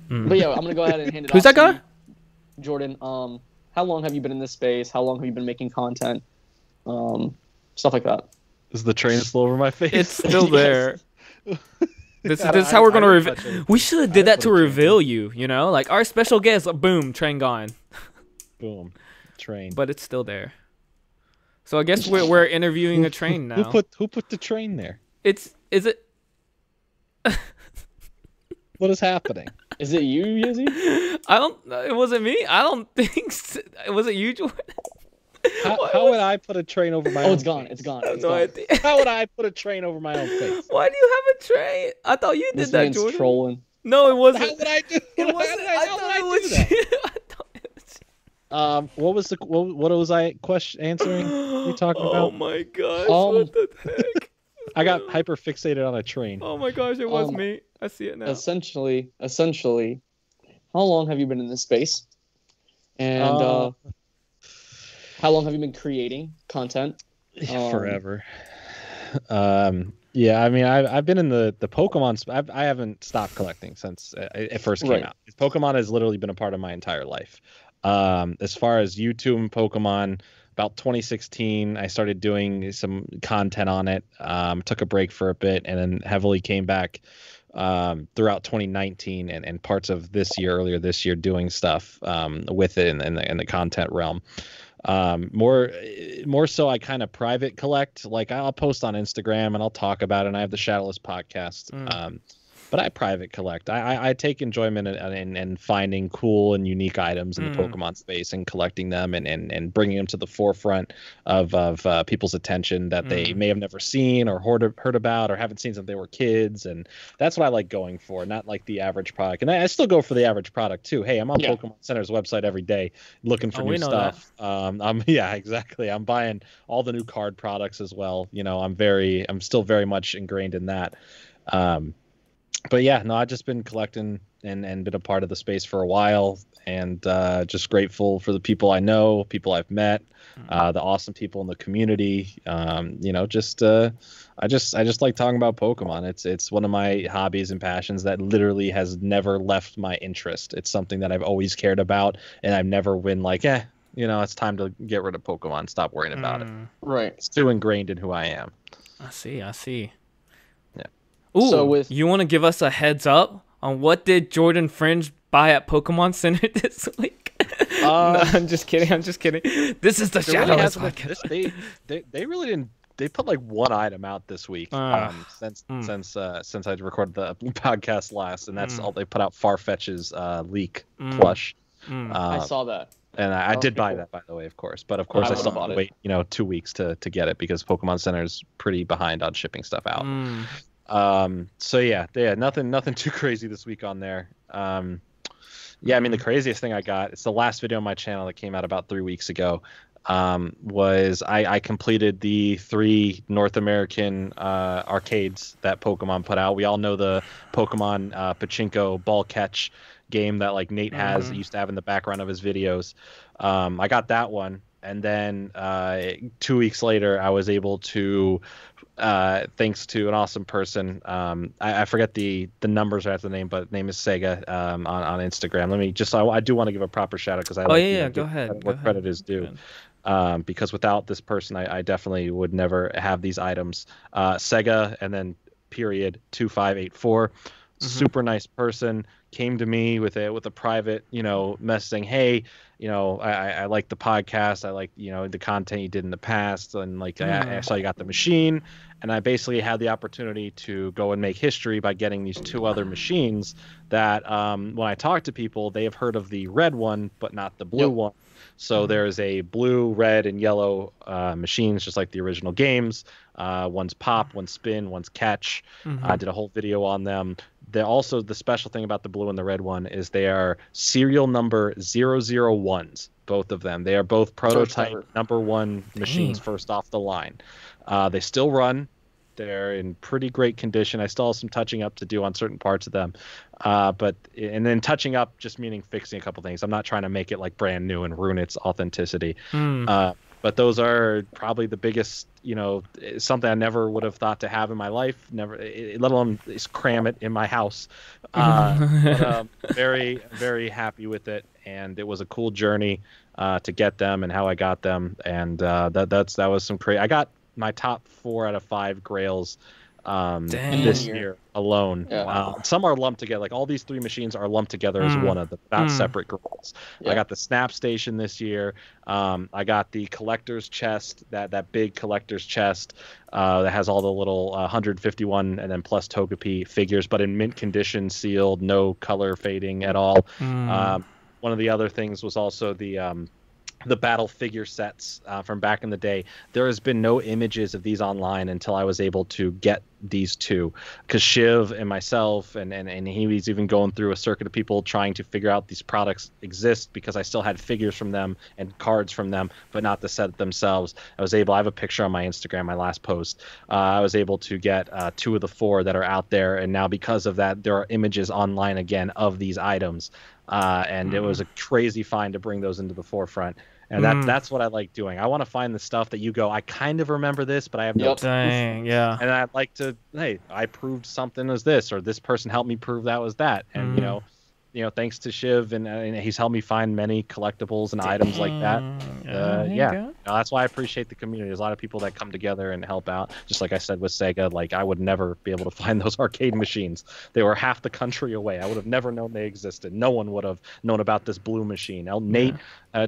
Mm. But yeah, I'm gonna go ahead and hand it Who's off that guy? to you. Jordan, how long have you been in this space? How long have you been making content? Stuff like that. Is the train still over my face? It's still there. This is how we're gonna reveal. We should have did that to reveal you. Like our special guest. Boom, train gone. Boom, train. But it's still there. So I guess we're interviewing a train now. Who put the train there? Is it? What is happening? Is it you, Yizzy? It wasn't me. I don't think so. Was it you, Jordan? How would I put a train over my own It's gone. face? It's gone. No idea. How would I put a train over my own face? Why do you have a train? I thought you did This that, man's Jordan. trolling. No, it wasn't. How would I do? It wasn't. I thought it was that? you. I thought it was you. What was I answering? You talking Oh about? my gosh! Um, What the heck? I got hyper fixated on a train. Oh my gosh! It was me. I see it now. Essentially, how long have you been in this space? And how long have you been creating content? Forever. Yeah, I mean, I've been in the Pokemon. I haven't stopped collecting since it first came out. Pokemon has literally been a part of my entire life. As far as YouTube and Pokemon, about 2016, I started doing some content on it. Took a break for a bit, and then heavily came back throughout 2019 and parts of earlier this year, doing stuff with it in the content realm. More so I kind of private collect. Like I'll post on Instagram and I'll talk about it, and I have the Shadowless podcast. But I private collect. I take enjoyment in finding cool and unique items in the Pokemon space and collecting them and bringing them to the forefront of people's attention that they may have never seen or heard about or haven't seen since they were kids. And that's what I like going for, not like the average product. And I still go for the average product too. Hey, I'm on Pokemon Center's website every day looking for new stuff. Exactly. I'm buying all the new card products as well. I'm still very much ingrained in that. But yeah, no, I've just been collecting and been a part of the space for a while, and just grateful for the people I know, people I've met, the awesome people in the community. I just like talking about Pokemon. It's one of my hobbies and passions that literally has never left my interest. It's something that I've always cared about, and I've never been like, it's time to get rid of Pokemon. Stop worrying about it. Right. It's too ingrained in who I am. I see. Ooh, so you want to give us a heads up on what did Jordan Fringe buy at Pokemon Center this week? No, I'm just kidding. This is the Shadowless podcast. They really didn't. They put like one item out this week since I recorded the podcast last, and that's all they put out. Farfetch's leak plush. I saw that. And I did buy that, by the way, of course. But of course, I still have to wait, 2 weeks to get it because Pokemon Center is pretty behind on shipping stuff out. So yeah, nothing too crazy this week on there. Yeah, I mean the craziest thing I got, it's the last video on my channel that came out about 3 weeks ago. Was I completed the 3 North American arcades that Pokemon put out. We all know the Pokemon Pachinko ball catch game that like Nate has used to have in the background of his videos. I got that one, and then 2 weeks later I was able to, thanks to an awesome person, I forget the numbers or the name, but name is Sega, on Instagram. Let me just, I do want to give a proper shout out because I Go ahead. where credit is due. Because without this person, I definitely would never have these items. Sega and then period 2584. Super nice person, came to me with a private, message saying, hey, I like the podcast, I like, the content you did in the past, and like I saw you got the machine, and I basically had the opportunity to go and make history by getting these 2 other machines that, when I talk to people, they have heard of the red one but not the blue one. So there's a blue, red, and yellow machines, just like the original games. One's pop, one's spin, one's catch. I did a whole video on them. They're also, the special thing about the blue and the red one is they are serial number 001s, both of them. They are both prototype number 1 machines, first off the line. They still run. They're in pretty great condition. I still have some touching up to do on certain parts of them. And then touching up just meaning fixing a couple things. I'm not trying to make it like brand new and ruin its authenticity. But those are probably the biggest, something I never would have thought to have in my life, never, let alone cram it in my house. But, very, very happy with it. And it was a cool journey to get them and how I got them. And that was some crazy. I got my top 4 out of 5 grails this year alone. Some are lumped together, like all these 3 machines are lumped together as one of them, not separate grails. I got the Snap Station this year. I got the collector's chest, that big collector's chest that has all the little 151 and then plus Togepi figures, but in mint condition, sealed, no color fading at all. One of the other things was also the battle figure sets from back in the day. There has been no images of these online until I was able to get these 2, because Shiv and myself and he was even going through a circuit of people trying to figure out these products exist, because I still had figures from them and cards from them, but not the set themselves. I have a picture on my Instagram, my last post. I was able to get 2 of the 4 that are out there, and now because of that, there are images online again of these items. And it was a crazy find to bring those into the forefront. And that's what I like doing. I want to find the stuff that you go, I kind of remember this, but I have no proof. And I'd like to, hey, I proved something as this, or this person helped me prove that was that. And, thanks to Shiv, and he's helped me find many collectibles and items like that. That's why I appreciate the community. There's a lot of people that come together and help out. Just like I said with Sega, like I would never be able to find those arcade machines. They were half the country away. I would have never known they existed. No one would have known about this blue machine. Nate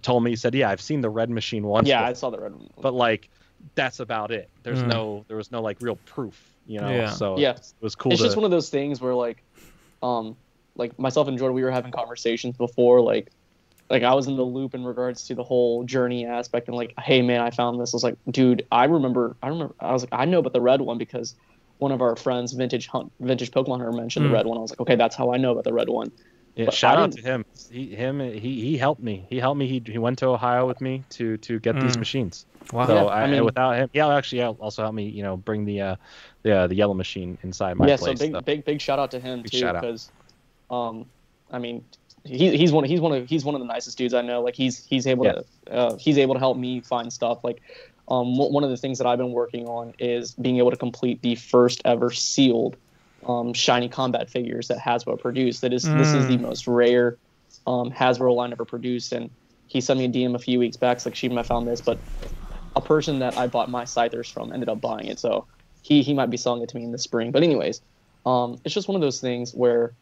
told me, he said, yeah, I've seen the red machine once. Yeah, I saw the red one. But like, that's about it. There was no like real proof, So it was cool. It's just one of those things where like myself and Jordan, we were having conversations before, like I was in the loop in regards to the whole journey aspect, and like, hey man, I found this. I was like, dude, I remember. I was like, I know about the red one because one of our friends, Vintage Pokemon Hunter, mentioned the red one. I was like, okay, that's how I know about the red one. Yeah, but shout out to him. He helped me. He went to Ohio with me to get these machines. Wow. So without him, actually also helped me, bring the yellow machine inside my place. So big shout out to him too, because he's one of the nicest dudes I know. Like he's able to help me find stuff. Like one of the things that I've been working on is being able to complete the first ever sealed shiny combat figures that Hasbro produced. This is the most rare Hasbro line ever produced, and he sent me a DM a few weeks back. It's like, Sheem, I found this, but a person that I bought my Scythers from ended up buying it, so he might be selling it to me in the spring. But anyways, it's just one of those things where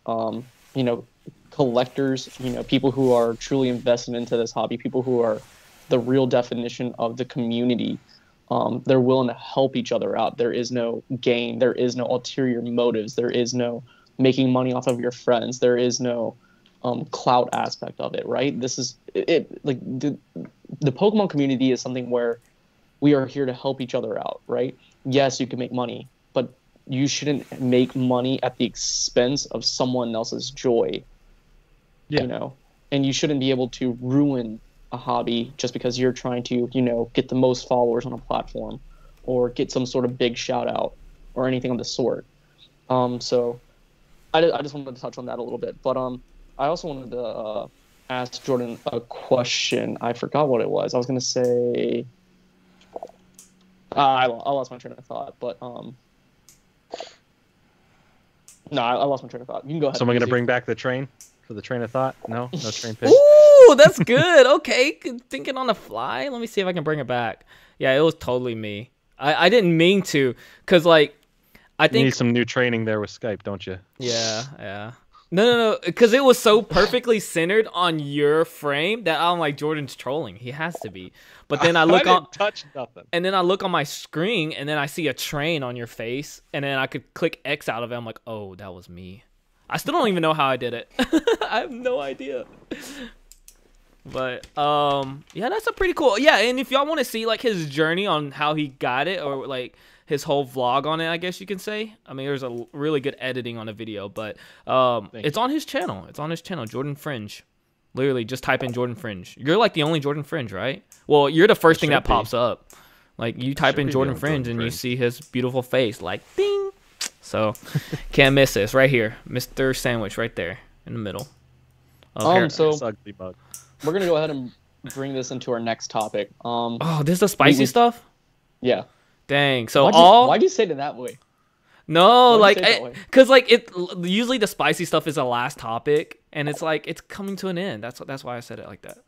collectors, people who are truly invested into this hobby, people who are the real definition of the community, they're willing to help each other out. There is no gain. There is no ulterior motives. There is no making money off of your friends. There is no clout aspect of it, right? This is it. Like the Pokemon community is something where we are here to help each other out, right? Yes, you can make money, but you shouldn't make money at the expense of someone else's joy. Yeah. You know, and you shouldn't be able to ruin a hobby just because you're trying to, you know, get the most followers on a platform or get some sort of big shout out or anything of the sort. So I just wanted to touch on that a little bit. But I also wanted to ask Jordan a question. I forgot what it was. I was going to say... I lost my train of thought, but... No, I lost my train of thought. You can go ahead. Someone going to bring back the train for the train of thought? No train pick? Ooh, that's good. Okay, thinking on the fly. Let me see if I can bring it back. Yeah, it was totally me. I didn't mean to, because, like, I think... You need some new training there with Skype, don't you? Yeah. No, because it was so perfectly centered on your frame that I'm like, Jordan's trolling. He has to be. But then I look on... touch nothing. And then I look on my screen, and then I see a train on your face, and then I could click X out of it. I'm like, oh, that was me. I still don't even know how I did it. I have no idea. But yeah, that's a pretty cool. Yeah, and if y'all want to see like his journey on how he got it, or like his whole vlog on it, I guess you can say. I mean, there's a really good editing on the video, but it's on his channel. It's on his channel, Jordan Fringe. Literally, just type in Jordan Fringe. You're like the only Jordan Fringe, right? Well, you're the first thing that pops up. Like you type in Jordan Fringe and you see his beautiful face, like ding. So can't miss this right here, Mr. Sandwich, right there in the middle. So ugly bug. We're gonna go ahead and bring this into our next topic. Oh, this is the spicy stuff. Yeah. Dang. So why'd you say it that way? No, like, cause like usually the spicy stuff is the last topic, and it's like it's coming to an end. That's why I said it like that.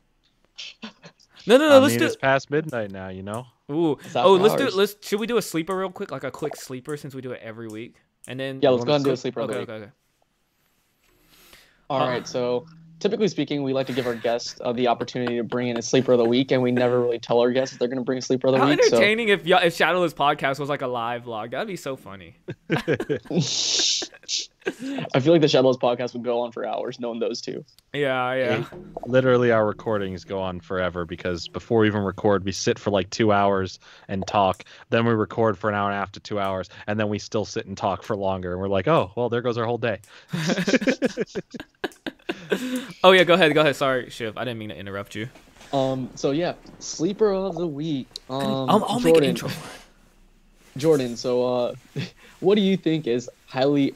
No. Let's do. It's past midnight now, you know. Ooh. Oh, let's. Should we do a sleeper real quick, like a quick sleeper, since we do it every week, and then. Yeah, let's go ahead and do a sleeper. Okay. All right, so. Typically speaking, we like to give our guests the opportunity to bring in a sleeper of the week, and we never really tell our guests if they're going to bring a sleeper of the week. How entertaining if Shadowless Podcast was like a live vlog. That'd be so funny. I feel like the Shadowless Podcast would go on for hours, knowing those two. Yeah. Literally, our recordings go on forever because before we even record, we sit for like 2 hours and talk. Then we record for an hour and a half to 2 hours, and then we still sit and talk for longer. And we're like, oh, well, there goes our whole day. Oh yeah, go ahead. Sorry, Shiv, I didn't mean to interrupt you. So yeah, sleeper of the week. I'll make an intro. Jordan, so what do you think is highly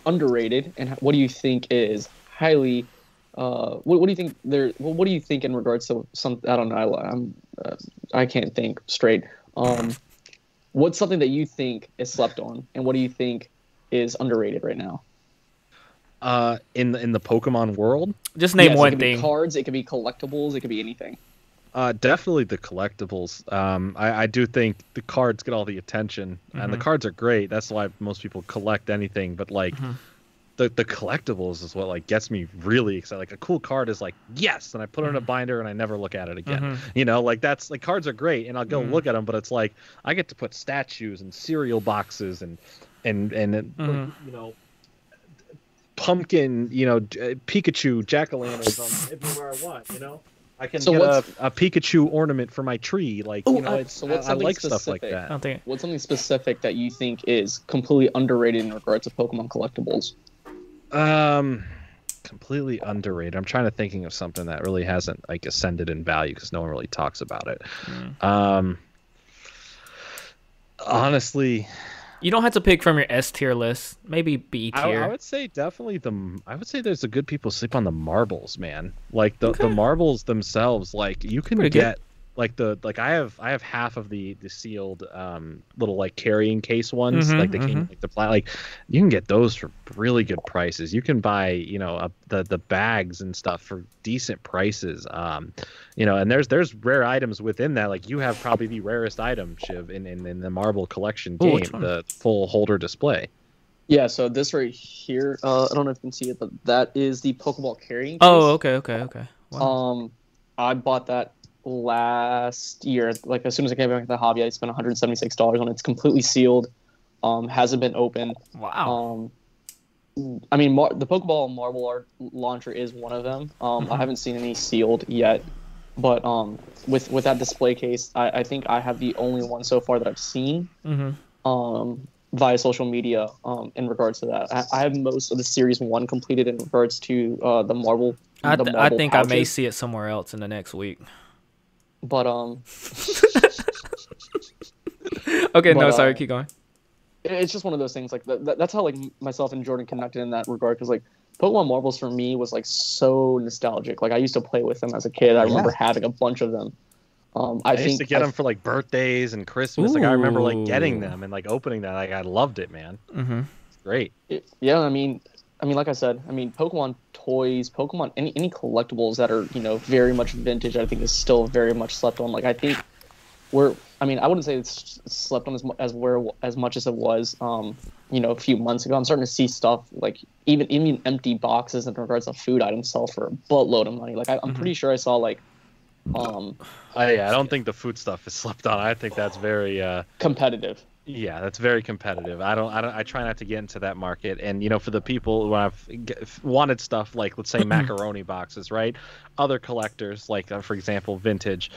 underrated, and what do you think is highly what do you think what do you think in regards to some? I don't know. I can't think straight. What's something that you think is slept on, and what do you think is underrated right now? In the Pokemon world, just name one it could thing. Be cards, it could be collectibles, it could be anything. Definitely the collectibles. I do think the cards get all the attention, and the cards are great. That's why most people collect anything. But like, the collectibles is what like gets me really excited. Like a cool card is like yes, and I put it in a binder and I never look at it again. You know, like that's like cards are great, and I'll go look at them. But it's like I get to put statues and cereal boxes and you know. Pumpkin, you know, Pikachu, jack-o'-lanterns everywhere I want, you know. I can get a Pikachu ornament for my tree, like you know. I like stuff like that. What's something specific that you think is completely underrated in regards to Pokemon collectibles? Completely underrated. I'm trying to thinking of something that really hasn't like ascended in value because no one really talks about it. Honestly. You don't have to pick from your S tier list. Maybe B tier. I would say definitely I would say there's a good people sleep on the marbles, man. Like the marbles themselves, like you can get like I have half of the sealed little like carrying case ones, like the king, like the like you can get those for really good prices. You can buy the bags and stuff for decent prices. You know, and there's rare items within that. Like you have probably the rarest item, Shiv, in the marble collection game, the full holder display. Yeah, so this right here, I don't know if you can see it, but that is the Pokeball carrying case. Oh, okay. Wow. I bought that last year. Like as soon as I came back to the hobby, I spent $176 on it. It's completely sealed. Hasn't been opened. Wow. I mean, the Pokeball Marble Art launcher is one of them. I haven't seen any sealed yet, but with that display case, I think I have the only one so far that I've seen. via social media in regards to that. I have most of the series 1 completed in regards to the Marvel. I Marvel think I may pouches. see it somewhere else in the next week. But Okay, But, no, sorry, keep going. it's just one of those things. Like that's how like myself and Jordan connected in that regard. Because like Pokemon Marbles for me was like so nostalgic. Like I used to play with them as a kid. I remember having a bunch of them. I used to get them for like birthdays and Christmas. Like I remember like getting Ooh. them and like opening them. Like I loved it, man. Mm-hmm. It's great. Yeah, I mean, like I said, Pokemon toys, Pokemon, any collectibles that are very much vintage, I think is still very much slept on. Like I think I wouldn't say it's slept on as much as it was, a few months ago. I'm starting to see stuff like even empty boxes in regards to food items sell for a buttload of money. Like I'm pretty sure I saw like, I don't think the food stuff is slept on. I think that's very competitive. Yeah, that's very competitive. I try not to get into that market. And for the people who have wanted stuff like, let's say, macaroni boxes, right? Other collectors, like for example, Vintage,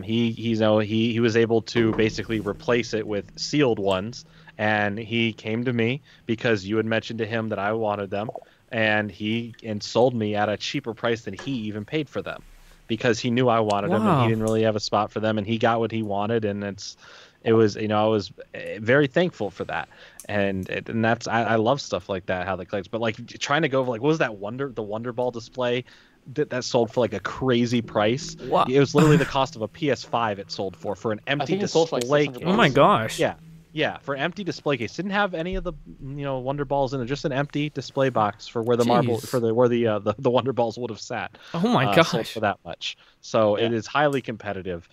he was able to basically replace it with sealed ones, and he came to me because you had mentioned to him that I wanted them, and he sold me at a cheaper price than he even paid for them, because he knew I wanted them and he didn't really have a spot for them, and he got what he wanted, and I was very thankful for that, and that's I love stuff like that, how they collect. But like trying to go for like, what was that the Wonder Ball display that sold for like a crazy price? Wow. It was literally the cost of a PS5. It sold for an empty display case. Oh my gosh. Yeah, for empty display case. Didn't have any of the Wonder Balls in it. Just an empty display box for where the where the Wonder Balls would have sat. Oh my gosh. Sold for that much. So it is highly competitive.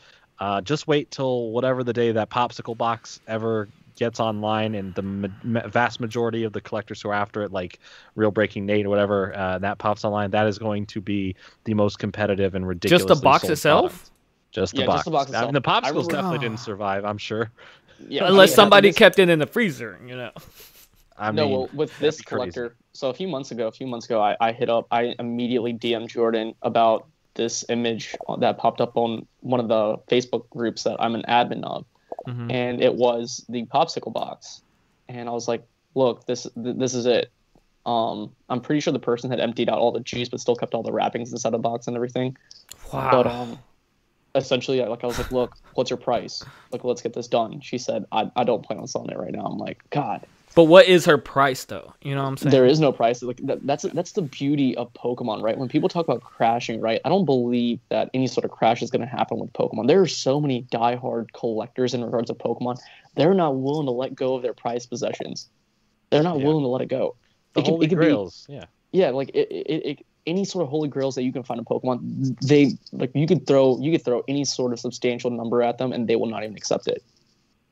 Just wait till whatever the day that Popsicle box ever gets online, and the vast majority of the collectors who are after it, like Real Breaking Nate or whatever, that pops online. That is going to be the most competitive and ridiculous. Just the box itself? Product. Just the box. Just the box itself. I mean, the Popsicles definitely didn't survive, I'm sure. Yeah, unless somebody kept it in the freezer, with this collector. So a few months ago, I immediately DM'd Jordan about this image that popped up on one of the Facebook groups that I'm an admin of, and it was the Popsicle box, and I was like, "Look, this is it." I'm pretty sure the person had emptied out all the juice, but still kept all the wrappings inside the box and everything. Wow. But essentially, I was like, "Look, what's your price? Like, let's get this done." She said, "I don't plan on selling it right now." I'm like, "God." But what is her price, though? You know what I'm saying? There is no price. Like that's the beauty of Pokemon, right? When people talk about crashing, right? I don't believe that any sort of crash is going to happen with Pokemon. There are so many diehard collectors in regards to Pokemon. They're not willing to let go of their prized possessions. They're not willing to let it go. The Holy Grails, yeah. Like any sort of Holy Grails that you can find in Pokemon, you could throw any sort of substantial number at them, and they will not even accept it.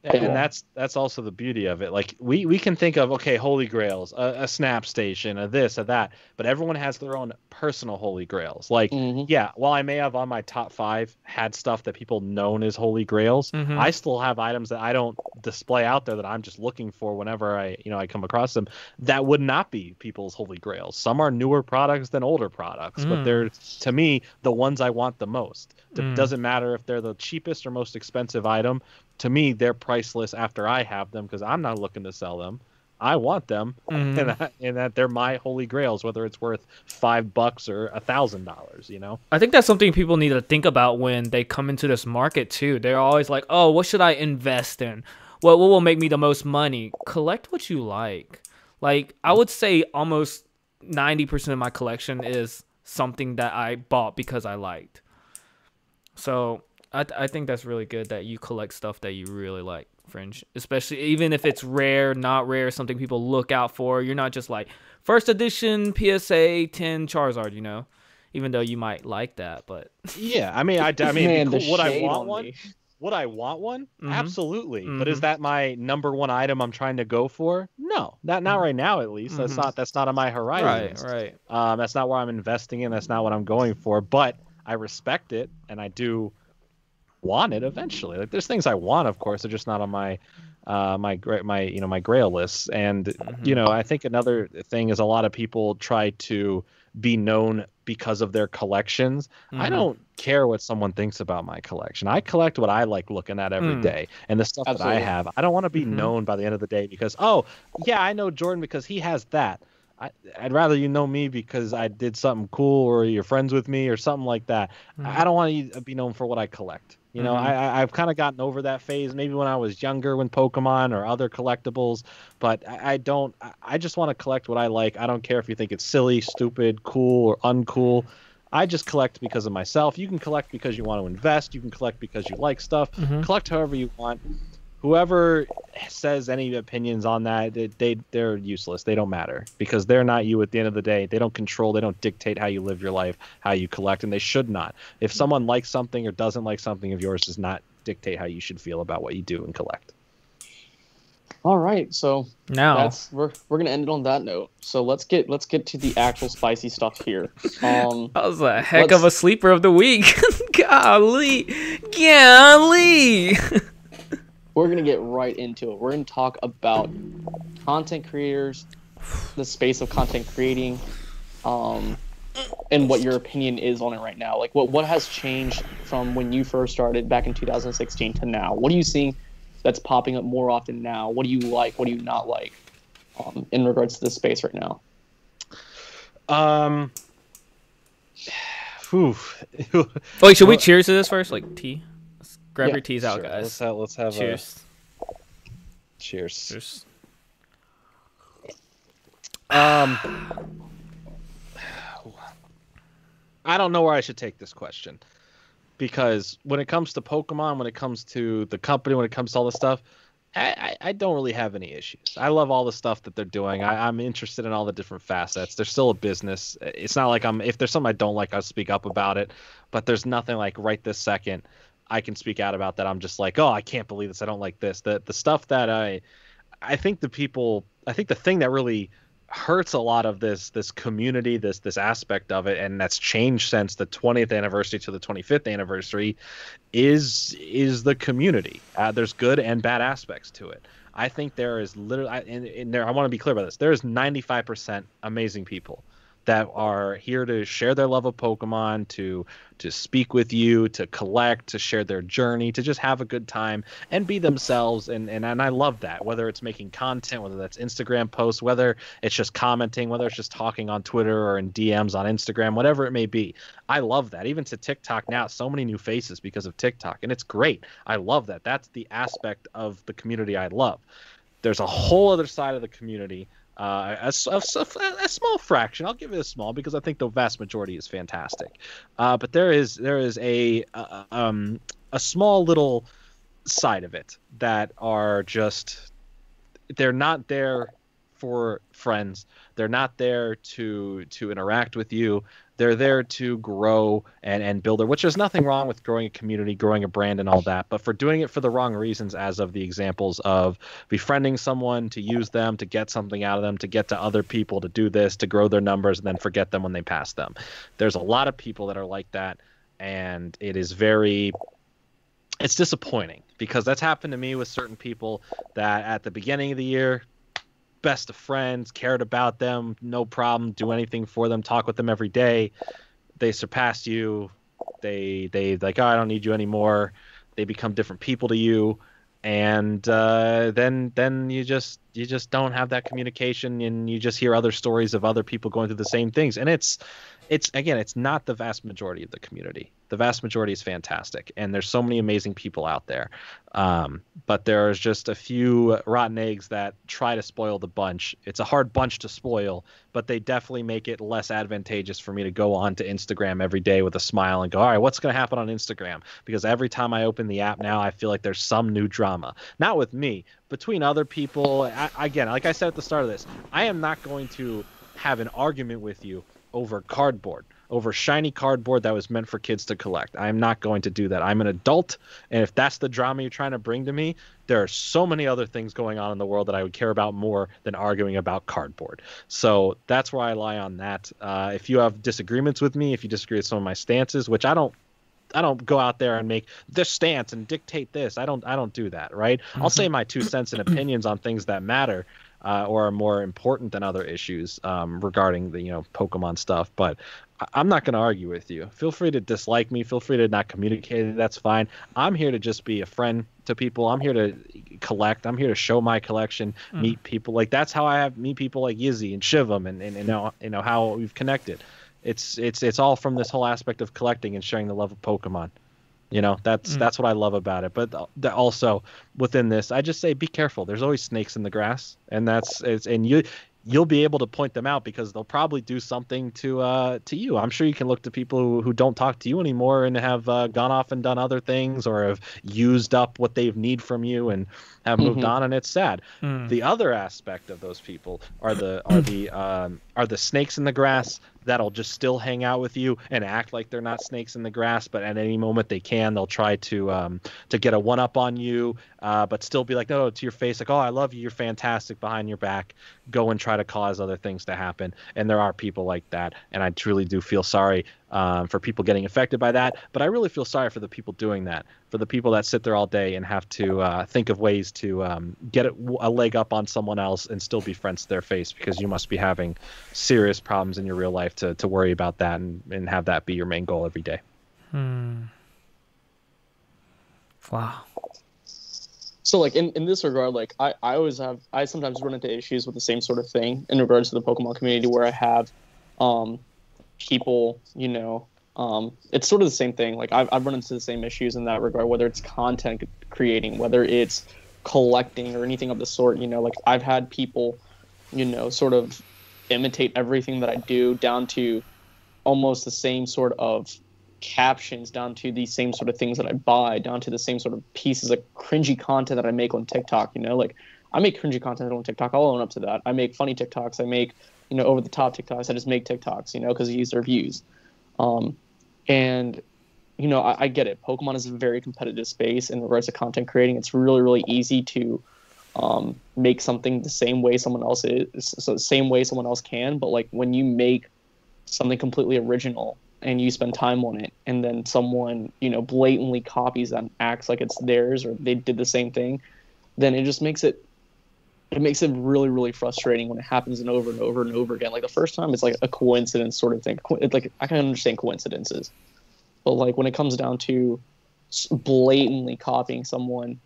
And that's also the beauty of it. Like we can think of, okay, Holy Grails, a Snap Station, a this, a that, but everyone has their own personal Holy Grails. Like, while I may have on my top 5 had stuff that people known as Holy Grails, I still have items that I don't display out there that I'm just looking for whenever I come across them. That would not be people's Holy Grails. Some are newer products than older products, but they're, to me, the ones I want the most. It doesn't matter if they're the cheapest or most expensive item. To me, they're priceless after I have them, because I'm not looking to sell them. I want them, and that they're my Holy Grails, whether it's worth $5 or $1,000. I think that's something people need to think about when they come into this market too. They're always like, "Oh, what should I invest in? What will make me the most money?" Collect what you like. Like I would say, almost 90% of my collection is something that I bought because I liked. So I think that's really good that you collect stuff that you really like, Fringe. Especially even if it's rare, not rare, something people look out for. You're not just like first edition PSA 10 Charizard, even though you might like that. But yeah, I mean, Man, would I want one? Would I want one? Absolutely. But is that my number one item I'm trying to go for? No, not right now. At least that's not on my horizon. Right. That's not where I'm investing in. That's not what I'm going for. But I respect it, and I do want it eventually. Like there's things I want, of course, they're just not on my my grail lists. And I think another thing is a lot of people try to be known because of their collections. I don't care what someone thinks about my collection. I collect what I like looking at every day, and the stuff that I have. I don't want to be known by the end of the day because, oh, yeah, I know Jordan because he has that. I'd rather you know me because I did something cool or you're friends with me or something like that. I don't want you to be known for what I collect. You know, I've kind of gotten over that phase maybe when I was younger when Pokemon or other collectibles, but I just want to collect what I like. I don't care if you think it's silly, stupid, cool, or uncool. I just collect because of myself. You can collect because you want to invest. You can collect because you like stuff. Collect however you want. Whoever says any opinions on that, they're useless. They don't matter because they're not you at the end of the day. They don't control, they don't dictate how you live your life, how you collect, and they should not. If someone likes something or doesn't like something of yours, does not dictate how you should feel about what you do and collect. All right, so now we're gonna end it on that note. So let's get to the actual spicy stuff here. That was a heck of a sleeper of the week. golly. We're going to get right into it. We're going to talk about content creators, the space of content creating, and what your opinion is on it right now. Like, what has changed from when you first started back in 2016 to now? What are you seeing that's popping up more often now? What do you like? What do you not like in regards to this space right now? Wait, should we cheers to this first? Like tea? Grab your teas out, guys. Let's have cheers. Cheers. I don't know where I should take this question because when it comes to Pokemon, when it comes to the company, when it comes to all this stuff, I don't really have any issues. I love all the stuff that they're doing. I'm interested in all the different facets. They're still a business. It's not like if there's something I don't like, I'll speak up about it. But there's nothing like right this second I can speak out about that I'm just like, oh, I can't believe this. I don't like this. The stuff that I think the thing that really hurts a lot of this community, this aspect of it, and that's changed since the 20th anniversary to the 25th anniversary is the community. There's good and bad aspects to it. I think there is literally, and there, I want to be clear about this. There is 95% amazing people that are here to share their love of Pokemon, to speak with you, to collect, to share their journey, to just have a good time and be themselves. And I love that, whether it's making content, whether that's Instagram posts, whether it's just commenting, whether it's just talking on Twitter or in DMs on Instagram, whatever it may be. I love that. Even to TikTok now, so many new faces because of TikTok. And it's great. I love that. That's the aspect of the community I love. There's a whole other side of the community, a small fraction. I'll give it a small because I think the vast majority is fantastic. But there is a small little side of it that are just, they're not there for friends. They're not there to interact with you. They're there to grow and build it, which there's nothing wrong with growing a community, growing a brand and all that. But for doing it for the wrong reasons, as of the examples of befriending someone to use them, to get something out of them, to get to other people, to do this, to grow their numbers and then forget them when they pass them. There's a lot of people that are like that. And it's disappointing because that's happened to me with certain people that at the beginning of the year, best of friends, cared about them, no problem, do anything for them, talk with them every day. They surpass you. They like, oh, I don't need you anymore. They become different people to you. And then you just don't have that communication, and you just hear other stories of other people going through the same things. And it's not the vast majority of the community. The vast majority is fantastic, and there's so many amazing people out there. But there's just a few rotten eggs that try to spoil the bunch. It's a hard bunch to spoil, but they definitely make it less advantageous for me to go on to Instagram every day with a smile and go, all right, what's going to happen on Instagram? Because every time I open the app now, I feel like there's some new drama. Not with me, between other people. Again, like I said at the start of this, I am not going to have an argument with you over cardboard, over shiny cardboard that was meant for kids to collect. I'm not going to do that. I'm an adult, and if that's the drama you're trying to bring to me, there are so many other things going on in the world that I would care about more than arguing about cardboard. So that's where I lie on that. If you have disagreements with me, if you disagree with some of my stances, which I don't go out there and make this stance and dictate this. I don't do that, right? I'll say my 2 cents and opinions on things that matter. or are more important than other issues regarding the Pokemon stuff. But I'm not going to argue with you. Feel free to dislike me. Feel free to not communicate. That's fine. I'm here to just be a friend to people. I'm here to collect. I'm here to show my collection, meet people. Like that's how I meet people like Yizzy and Shivam, and how we've connected. It's all from this whole aspect of collecting and sharing the love of Pokemon. That's what I love about it. But also within this, I just say be careful. There's always snakes in the grass, and you'll be able to point them out because they'll probably do something to you. I'm sure you can look to people who don't talk to you anymore and have gone off and done other things or have used up what they need from you and have moved on, and it's sad. The other aspect of those people are the snakes in the grass that'll just still hang out with you and act like they're not snakes in the grass, but at any moment they'll try to get a one up on you, but still be like, no, to your face, like, oh, I love you, you're fantastic, behind your back, go and try to cause other things to happen. And there are people like that, and I truly do feel sorry for people getting affected by that, but I really feel sorry for the people doing that, for the people that sit there all day and have to think of ways to get a leg up on someone else and still be friends to their face, because you must be having serious problems in your real life to worry about that and have that be your main goal every day. Wow. So like in this regard, like I sometimes run into issues with the same sort of thing in regards to the Pokemon community, where I have people, it's sort of the same thing. Like I've run into the same issues in that regard, whether it's content creating, whether it's collecting or anything of the sort. Like I've had people, sort of imitate everything that I do, down to almost the same sort of captions, down to the same sort of things that I buy, down to the same sort of pieces of cringy content that I make on TikTok. Like I make cringy content on TikTok. I'll own up to that. I make funny TikToks. I make over the top TikToks. I just make TikToks, because I use their views. And I get it. Pokemon is a very competitive space in regards to content creating. It's really, really easy to make something the same way someone else is, so the same way someone else can. But like when you make something completely original and you spend time on it, and then someone blatantly copies and acts like it's theirs, or they did the same thing, then it just makes it really, really frustrating when it happens over and over and over again. Like the first time, it's like a coincidence sort of thing. It's like I can understand coincidences, but like when it comes down to blatantly copying someone,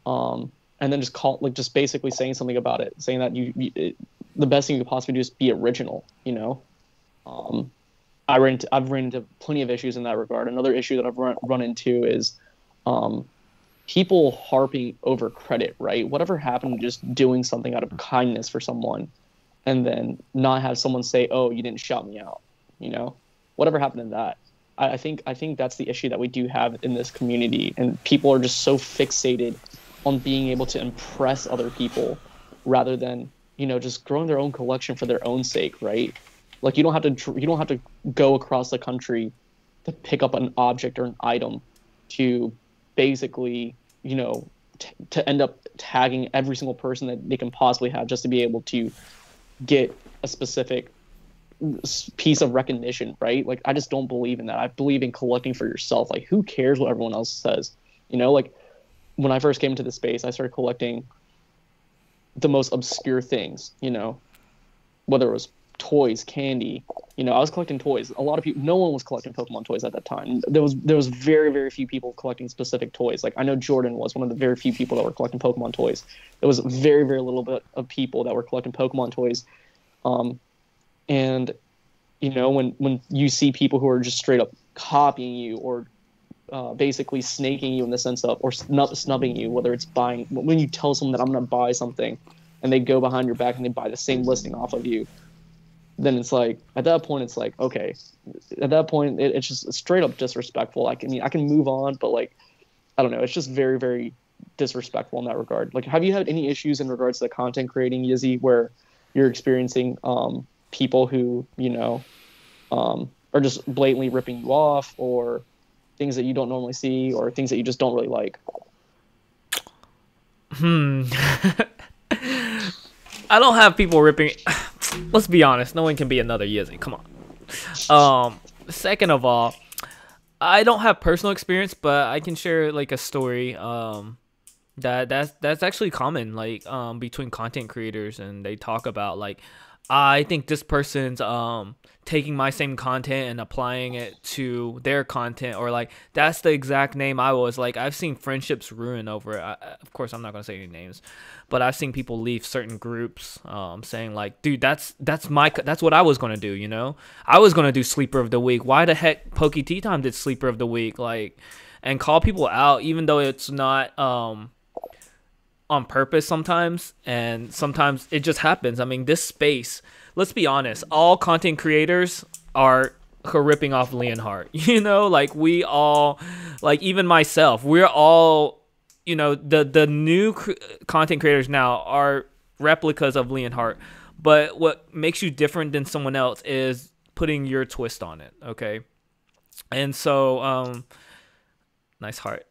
and then just basically saying something about it, saying that the best thing you could possibly do is be original. I've ran into plenty of issues in that regard. Another issue that I've run into is people harping over credit, right? Whatever happened to just doing something out of kindness for someone, and then not have someone say, oh, you didn't shout me out, whatever happened to that? I think that's the issue that we do have in this community, and people are just so fixated on being able to impress other people rather than, just growing their own collection for their own sake, right? Like you don't have to go across the country to pick up an object or an item to basically, to end up tagging every single person that they can possibly have just to be able to get a specific piece of recognition, right? Like I just don't believe in that. I believe in collecting for yourself. Like who cares what everyone else says? Like when I first came into the space, I started collecting the most obscure things, whether it was toys, candy. I was collecting toys. A lot of people, no one was collecting Pokemon toys at that time. There was very, very few people collecting specific toys. Like I know Jordan was one of the very few people that were collecting Pokemon toys. There was very, very little bit of people that were collecting Pokemon toys. And when you see people who are just straight up copying you, or basically snaking you in the sense of, or snubbing you, whether it's buying, when you tell someone that I'm going to buy something and they go behind your back and they buy the same listing off of you, then it's like, at that point, it's like, okay, at that point, it's just straight up disrespectful. I can move on, but like, I don't know. It's just very, very disrespectful in that regard. Like, have you had any issues in regards to the content creating, Yizzy, where you're experiencing people who, are just blatantly ripping you off, or things that you don't normally see, or things that you just don't really like? I don't have people ripping. Let's be honest. No one can be another Yizzy. Come on. Second of all, I don't have personal experience, but I can share like a story. That's actually common, like between content creators, and they talk about like, I think this person's taking my same content and applying it to their content, or like that's the exact name I was. Like I've seen friendships ruin over it. Of course, I'm not gonna say any names, but I've seen people leave certain groups saying like, dude, that's what I was gonna do. You know, I was gonna do sleeper of the week. Why the heck Poke Tea Time did sleeper of the week? Like, and call people out even though it's not on purpose sometimes, and sometimes it just happens. I mean, this space, let's be honest, all content creators are ripping off Leonhardt. You know, like we all, like even myself, we're all, you know, the new content creators now are replicas of Leonhardt. But what makes you different than someone else is putting your twist on it, okay? And so, nice heart.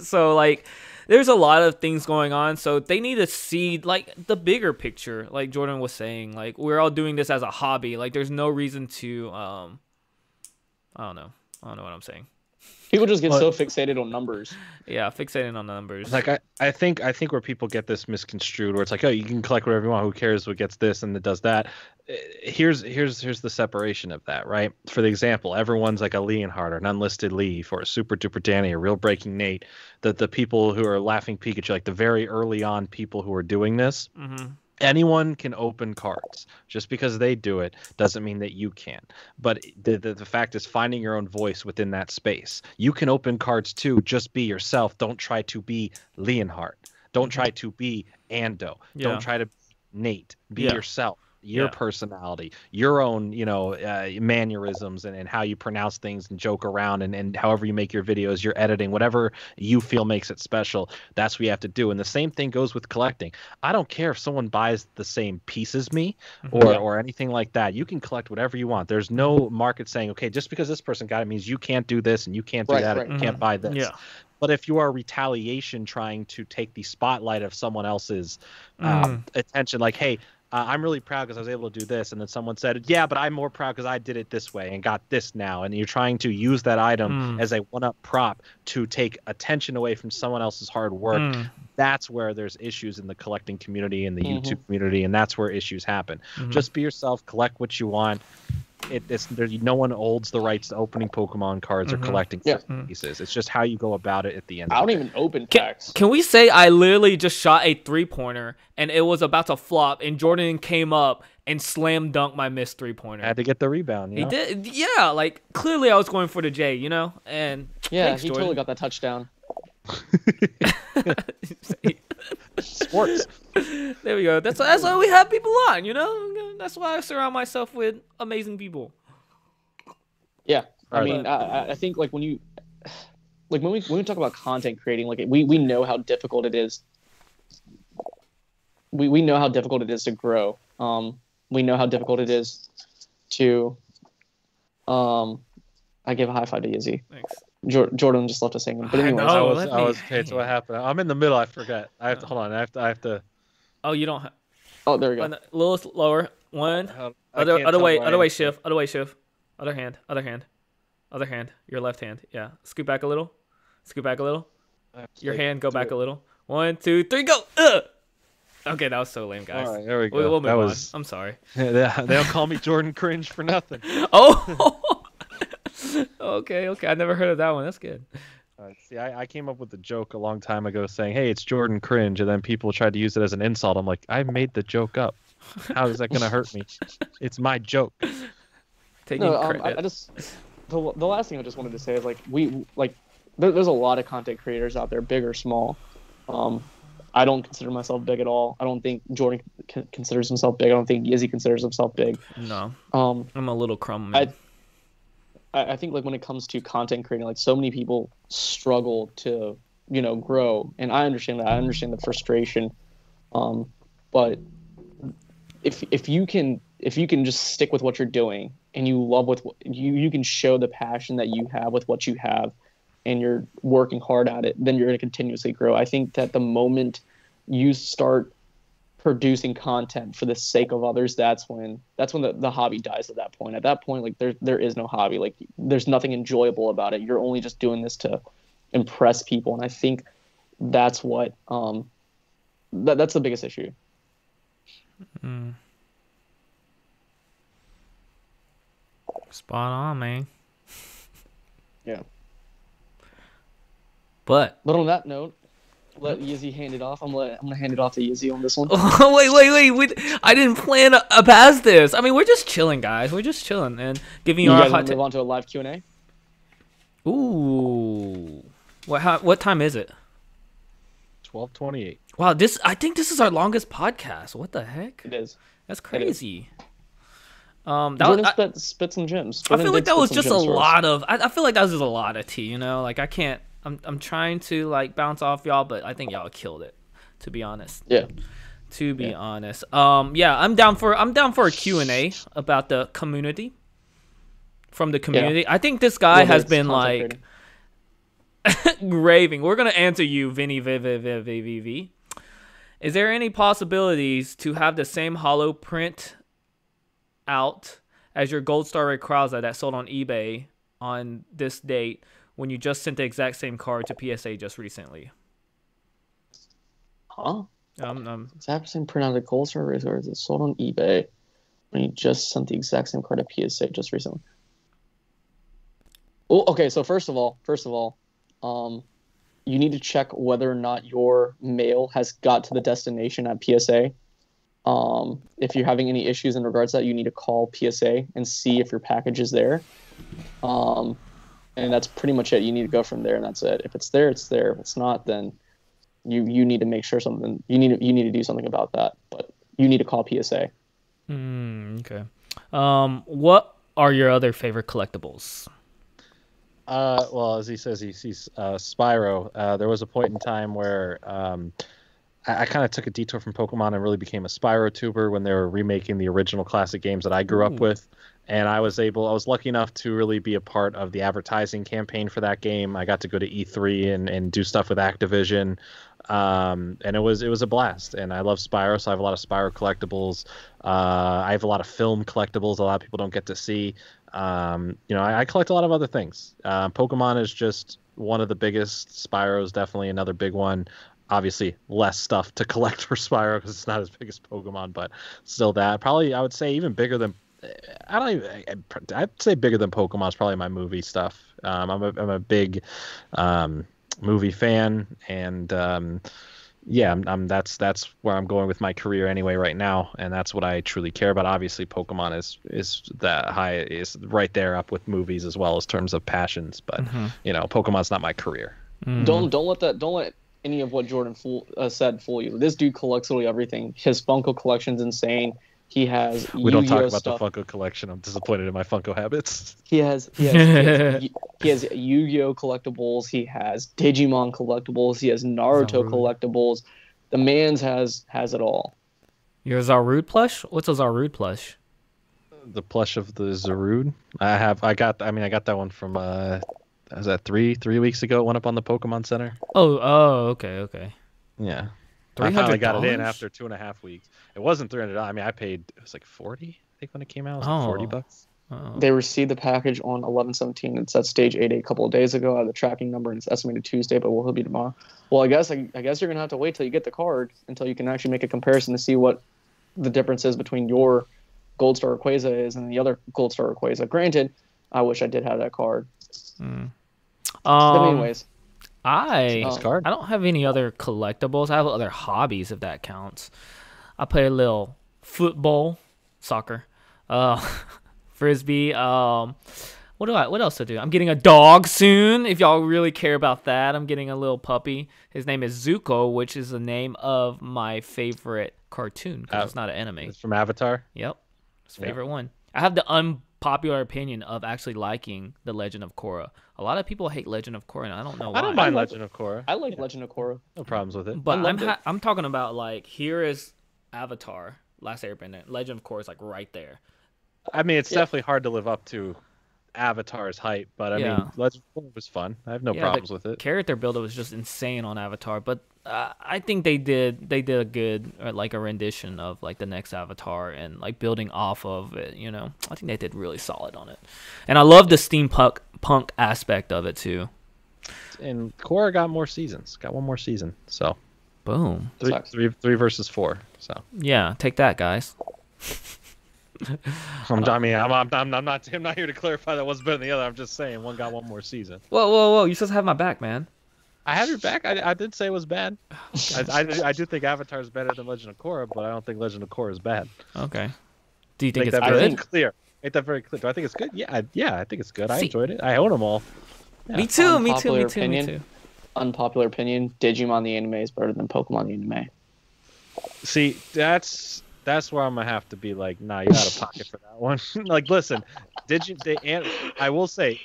So like, there's a lot of things going on, so they need to see like the bigger picture. Like Jordan was saying, like we're all doing this as a hobby. Like there's no reason to I don't know what I'm saying. People just get so fixated on numbers. Yeah, fixated on numbers. Like I think where people get this misconstrued, where it's like, oh, you can collect whatever you want. Who cares what gets this and it does that? Here's the separation of that, right? For the example, everyone's like a Leonhardt or an Unlisted Leaf or a Super Duper Danny or Real Breaking Nate. The people who are Laughing Pikachu, like the very early on people who are doing this. Mm-hmm. Anyone can open cards. Just because they do it doesn't mean that you can. But the fact is finding your own voice within that space. You can open cards too. Just be yourself. Don't try to be Leonhardt. Don't try to be Ando. Yeah. Don't try to be Nate. Be Yeah. yourself. Your personality, your own, you know, mannerisms and how you pronounce things and joke around and however you make your videos, your editing, whatever you feel makes it special. That's what you have to do. And the same thing goes with collecting. I don't care if someone buys the same piece as me or anything like that. You can collect whatever you want. There's no market saying, okay, just because this person got it means you can't do this and you can't do that. And you can't buy this. Yeah. But if you are retaliation trying to take the spotlight of someone else's attention, like, hey, I'm really proud because I was able to do this. And then someone said, yeah, but I'm more proud because I did it this way and got this now. And you're trying to use that item as a one-up prop to take attention away from someone else's hard work. That's where there's issues in the collecting community and the YouTube community. And that's where issues happen. Just be yourself, collect what you want. No one holds the rights to opening Pokemon cards or collecting pieces. It's just how you go about it at the end. I don't even open packs. Can we say I literally just shot a 3-pointer and it was about to flop and Jordan came up and slam dunked my missed 3-pointer? I had to get the rebound. You know? He did, yeah. Like clearly I was going for the J, you know. And yeah, thanks, he Jordan. totally got that touchdown. Sports. There we go. That's why we have people on, you know. That's why I surround myself with amazing people. Yeah, I mean, I think like when we talk about content creating, like we know how difficult it is. We know how difficult it is to grow. We know how difficult it is to. I give a high five to Izzy. Thanks. Jordan just left us hanging. But anyways, I I was okay. So what happened? I'm in the middle. I forgot. I have to hold on. I have to. Oh, you don't. Oh, there we go. A little lower. One. Other way. Shift. Other hand. Your left hand. Yeah. Scoot back a little. Your hand. Go back a little. 1, 2, 3. Go. Okay, that was so lame, guys. All right, there we go. We'll move on. I'm sorry. They'll call me Jordan Cringe for nothing. Oh. Okay. I never heard of that one. That's good. See, I came up with the joke a long time ago saying, hey, it's Jordan Cringe, and then people tried to use it as an insult. I'm like, I made the joke up. How is that going to hurt me? It's my joke. I just the last thing I just wanted to say is there's a lot of content creators out there, big or small. I don't consider myself big at all. I don't think Jordan considers himself big. I don't think Izzy considers himself big. No. I'm a little crumb man. I think like when it comes to content creating, like so many people struggle to, you know, grow, and I understand that. I understand the frustration, but if you can just stick with what you're doing and you love with you can show the passion that you have with what you have, and you're working hard at it, then you're going to continuously grow. I think that the moment you start producing content for the sake of others, that's when the hobby dies at that point. At that point, like there is no hobby. Like there's nothing enjoyable about it. You're only just doing this to impress people. And I think that's what that's the biggest issue. Mm. Spot on, man. Yeah. But But on that note, let Yizzy hand it off. I'm gonna hand it off to Yizzy on this one. wait. I didn't plan past this. I mean, we're just chilling, guys. We're just chilling and giving You you our guys hot want to move on to a live Q&A? Ooh. What time is it? 12:28. Wow, I think this is our longest podcast. What the heck? It is. That's crazy. Jordan spit some gems. I feel like that was just a lot of. I feel like that was just a lot of tea. You know, like I can't. I'm trying to like bounce off y'all, but I think y'all killed it. To be honest. Yeah. To be honest. Yeah, I'm down for a Q&A about the community. From the community, Yeah. I think this guy has it's been content like raving. We're gonna answer you, Vinny V. Is there any possibilities to have the same hollow print out as your Gold Star Rayquaza that sold on eBay on this date when you just sent the exact same card to PSA just recently? Huh? Exact same print out of Gold Star Razor is sold on eBay when you just sent the exact same card to PSA just recently. Oh, okay. So first of all, you need to check whether or not your mail has got to the destination at PSA. If you're having any issues in regards to that, you need to call PSA and see if your package is there. And that's pretty much it. You need to go from there, and that's it. If it's there, it's there. If it's not, then you need to make sure something. You need to do something about that. But you need to call PSA. Okay. What are your other favorite collectibles? Well, as he says, he sees Spyro. There was a point in time where I kind of took a detour from Pokemon and really became a Spyro tuber when they were remaking the original classic games that I grew up with. And I was lucky enough to really be a part of the advertising campaign for that game. I got to go to E3 and do stuff with Activision. And it was a blast. And I love Spyro, so I have a lot of Spyro collectibles. I have a lot of film collectibles a lot of people don't get to see. I collect a lot of other things. Pokemon is just one of the biggest. Spyro is definitely another big one. Obviously, less stuff to collect for Spyro because it's not as big as Pokemon, but still that. Probably, I would say even bigger than. I'd say bigger than Pokemon is probably my movie stuff. I'm a big movie fan, and that's where I'm going with my career anyway right now, and that's what I truly care about. Obviously, Pokemon is right there up with movies as well as terms of passions, but Pokemon's not my career. Don't let any of what Jordan said fool you. This dude collects literally everything. His Funko collection's insane. He has We don't talk about stuff. the Funko collection. I'm disappointed in my Funko habits. He has Yu-Gi-Oh collectibles. He has Digimon collectibles. He has Naruto collectibles. The man's has it all. Your Zarude plush? What's a Zarude plush? The plush of the Zarude. I got that one from was that 3 weeks ago? It went up on the Pokemon Center. Oh, okay. Yeah. $300? I finally got it in after 2.5 weeks. It wasn't $300. I mean, I paid, it was like 40, I think, when it came out. It was like $40. Oh. They received the package on 11/17. It's at stage 8 a couple of days ago. I have the tracking number, and it's estimated Tuesday, but will be tomorrow. Well, I guess you're gonna have to wait till you get the card until you can actually make a comparison to see what the difference is between your Gold Star Rayquaza is and the other Gold Star Rayquaza. Granted, I wish I did have that card. But anyways, I don't have any other collectibles. I have other hobbies, if that counts. I play a little football, soccer, frisbee. What else to do? I'm getting a dog soon. If y'all really care about that, I'm getting a little puppy. His name is Zuko, which is the name of my favorite cartoon because it's not an anime. It's from Avatar. Yep, his favorite one. I have the unpopular opinion of actually liking the Legend of Korra. A lot of people hate Legend of Korra, and I don't know why. I don't mind Legend of Korra. I like Legend of Korra. No problems with it. But I'm talking about like here is Avatar, Last Airbender. Legend of Korra is like right there. I mean, it's definitely hard to live up to Avatar's hype, but I mean, Legend of Korra was fun. I have no problems with it. Character builder was just insane on Avatar, but I think they did a good like a rendition of like the next Avatar and like building off of it. I think they did really solid on it, and I love the steampunk aspect of it too. And Korra got more seasons. Got one more season. So Boom. three versus 4. So Yeah, take that, guys. I'm not here to clarify that one's better than the other. I'm just saying one got one more season. Whoa! You supposed to have my back, man. I have your back. I did say it was bad. I do think Avatar is better than Legend of Korra, but I don't think Legend of Korra is bad. Okay. Do you think Make it's that good? very clear. Make that very clear. Do I think it's good? Yeah, I think it's good. I See- enjoyed it. I own them all. Yeah. Me too. Unpopular Me too. opinion. Unpopular opinion: Digimon the anime is better than Pokemon the anime. See, that's where I'm gonna have to be like, nah, you're out of pocket for that one. Like, listen, I will say,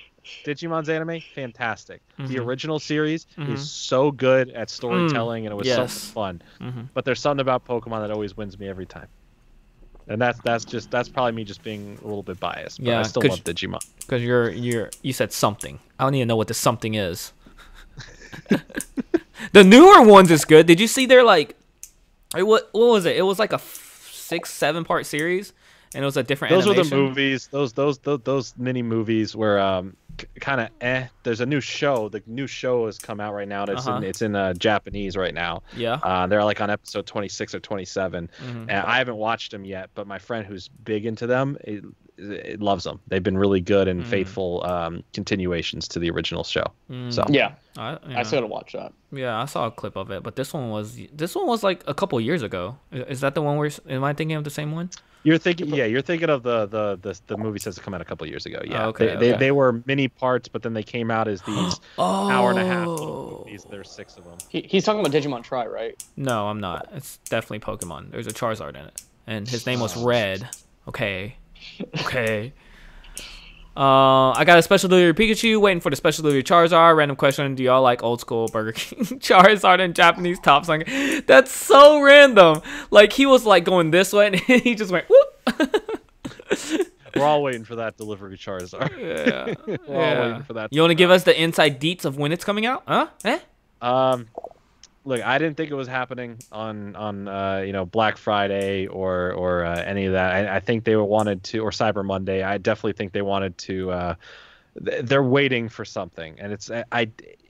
Digimon's anime, fantastic. The Mhm. original series Mhm. is so good at storytelling, and it was so much Yes. fun. Mm-hmm. But there's something about Pokemon that always wins me every time. And that's probably me just being a little bit biased. But Yeah, I still 'cause- love Digimon. Because you said something. I don't even know what the something is. The newer ones is good. Did you see their like? What was it? It was like a 6-7 part series, and it was a different. Those animation. were the movies. Those mini movies were kind of There's a new show. The new show has come out right now. And it's in Japanese right now. Yeah. They're like on episode 26 or 27, Mhm. and I haven't watched them yet. But my friend who's big into them, it loves them. They've been really good and faithful continuations to the original show. So Yeah, I I still gotta watch that. Yeah, I saw a clip of it, but this one was like a couple years ago. Is that the one where? Am I thinking of the same one? you're thinking of the movie sets that come out a couple years ago. Yeah, Oh, okay, they, okay. they were mini parts, but then they came out as these hour and a half Oh. movies. There's 6 of them. He's talking about Digimon Try, right? No, I'm not. It's definitely Pokemon. There's a Charizard in it, and his name was Red. Okay. I got a special delivery Pikachu, waiting for the special delivery Charizard. Random question: do y'all like old school Burger King Charizard and Japanese top song? That's so random. Like he was like going this way, and he just went whoop. We're all waiting for that delivery Charizard. Yeah. We're all waiting for that. You want to give us the inside deets of when it's coming out? Huh? Look, I didn't think it was happening on Black Friday or any of that. I think they wanted to, or Cyber Monday. I definitely think they wanted to. They're waiting for something, and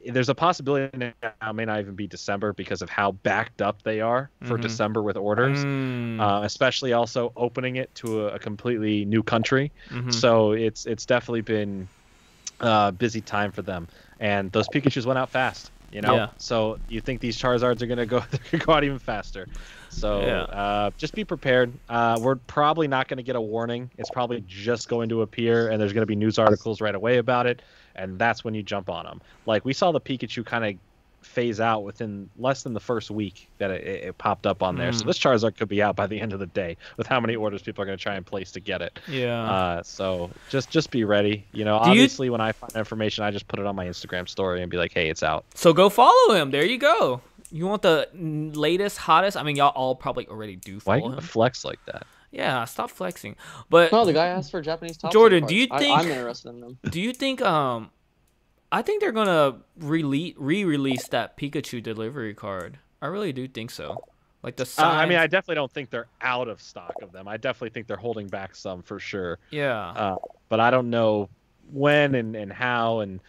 there's a possibility now it may not even be December because of how backed up they are for December with orders, especially also opening it to a completely new country. So it's definitely been a busy time for them, and those Pikachus went out fast. Yeah. So you think these Charizards are gonna go out even faster. So just be prepared. We're probably not gonna get a warning. It's probably just going to appear, and there's gonna be news articles right away about it, and that's when you jump on them. Like we saw the Pikachu kind of phase out within less than the first week that it popped up on there. So this Charizard could be out by the end of the day with how many orders people are going to try and place to get it. Yeah. So just be ready. Obviously when I find information, I just put it on my Instagram story and be like, hey, it's out. So go follow him. There you go. You want the latest, hottest? I mean, y'all all probably already do Why follow you him. flex like that? Yeah, stop flexing. But No, the guy asked for Japanese top. Jordan, cards. do you think- I'm interested in them? do you think I think they're gonna re-release that Pikachu delivery card. I really do think so. Like the signs. I definitely don't think they're out of stock of them. I definitely think they're holding back some for sure. Yeah. But I don't know when and how, and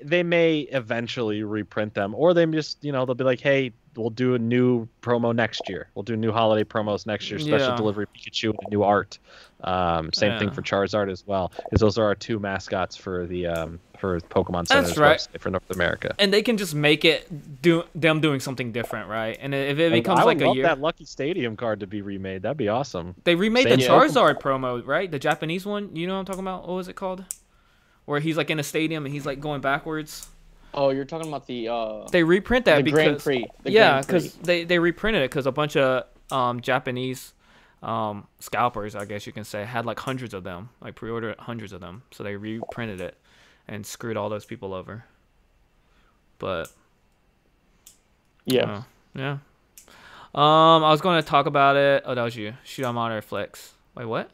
they may eventually reprint them, or they just they'll be like, hey, we'll do a new promo next year. We'll do new holiday promos next year. Special Yeah. delivery Pikachu and new art. Same thing Yeah. for Charizard as well, because those are our 2 mascots for the for Pokemon Center's That's right. website for North America. And they can just make it them doing something different, right? And if it becomes I would like a love year, that Lucky Stadium card to be remade. That'd be awesome. they remade the Same Charizard promo, right? The Japanese one. You know what I'm talking about? What was it called? Where he's like in a stadium and he's like going backwards. Oh, you're talking about the They reprint that the because Grand Prix. The yeah, Grand Prix. because they reprinted it because a bunch of Japanese scalpers, I guess you can say, had like hundreds of them, like pre-ordered hundreds of them. So they reprinted it and screwed all those people over. But Yeah. yeah. I was going to talk about it. Oh, that was you. Shoot, I'm on flex. Wait, what?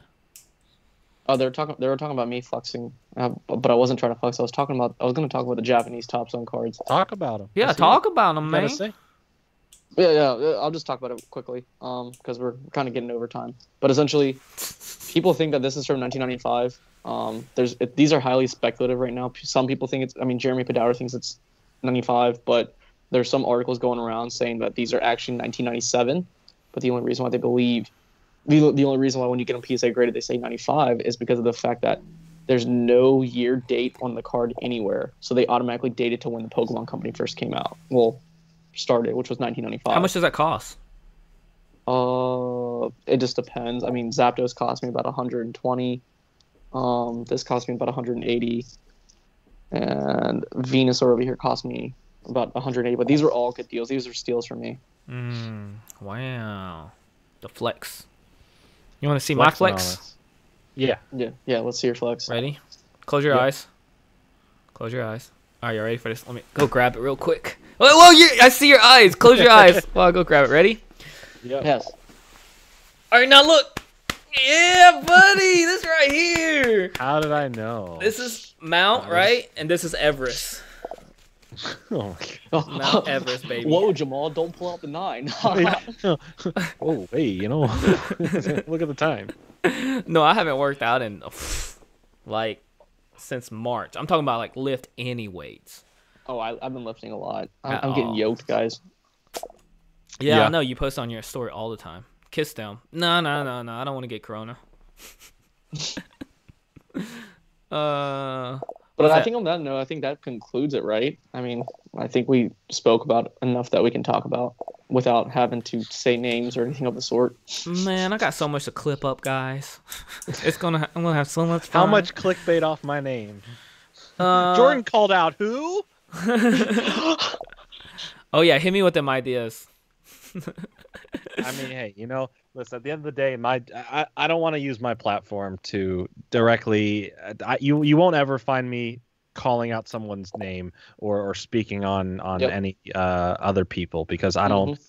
Oh, they were talking about me flexing, but I wasn't trying to flex. I was going to talk about the Japanese top zone cards. Talk about them. Yeah, talk about them, man. Yeah. I'll just talk about it quickly, because we're kind of getting over time. But essentially, people think that this is from 1995. These are highly speculative right now. Some people think it's. I mean, Jeremy Padauer thinks it's 1995, but there's some articles going around saying that these are actually 1997. But the only reason why they believe, the only reason why when you get them PSA graded they say 95 is because of the fact that there's no year date on the card anywhere, so they automatically date it to when the Pokemon Company first came out. Well, started, which was 1995. How much does that cost? It just depends. I mean, Zapdos cost me about 120. This cost me about 180, and Venusaur over here cost me about 180. But these are all good deals. These are steals for me. Wow, the flex. You want to see my flex? Yeah. Yeah. Let's see your flex. Ready? Close your eyes. Close your eyes. All right, you ready for this? Let me go grab it real quick. Whoa, I see your eyes. Close your eyes. Well, I'll go grab it. Ready? Yep. Yes. All right, now look. Yeah, buddy. This right here. How did I know? This is Mount, right? And this is Everest. Oh my God. Mount Everest, baby. Whoa, Jamal, don't pull out the 9. Oh, wait, look at the time. No, I haven't worked out in like since March. I'm talking about like lift any weights. Oh, I've been lifting a lot. I'm getting yoked, guys. Yeah, I know. You post on your story all the time. Kiss them. No. I don't want to get corona. But I think on that note, I think that concludes it, right? I mean, I think we spoke about enough that we can talk about without having to say names or anything of the sort. Man, I got so much to clip up, guys. I'm gonna have so much fun. How much clickbait off my name? Jordan called out who? Oh yeah, hit me with them ideas. I mean, hey, listen. At the end of the day, I don't want to use my platform to directly. You won't ever find me calling out someone's name or speaking on any other people, because I don't.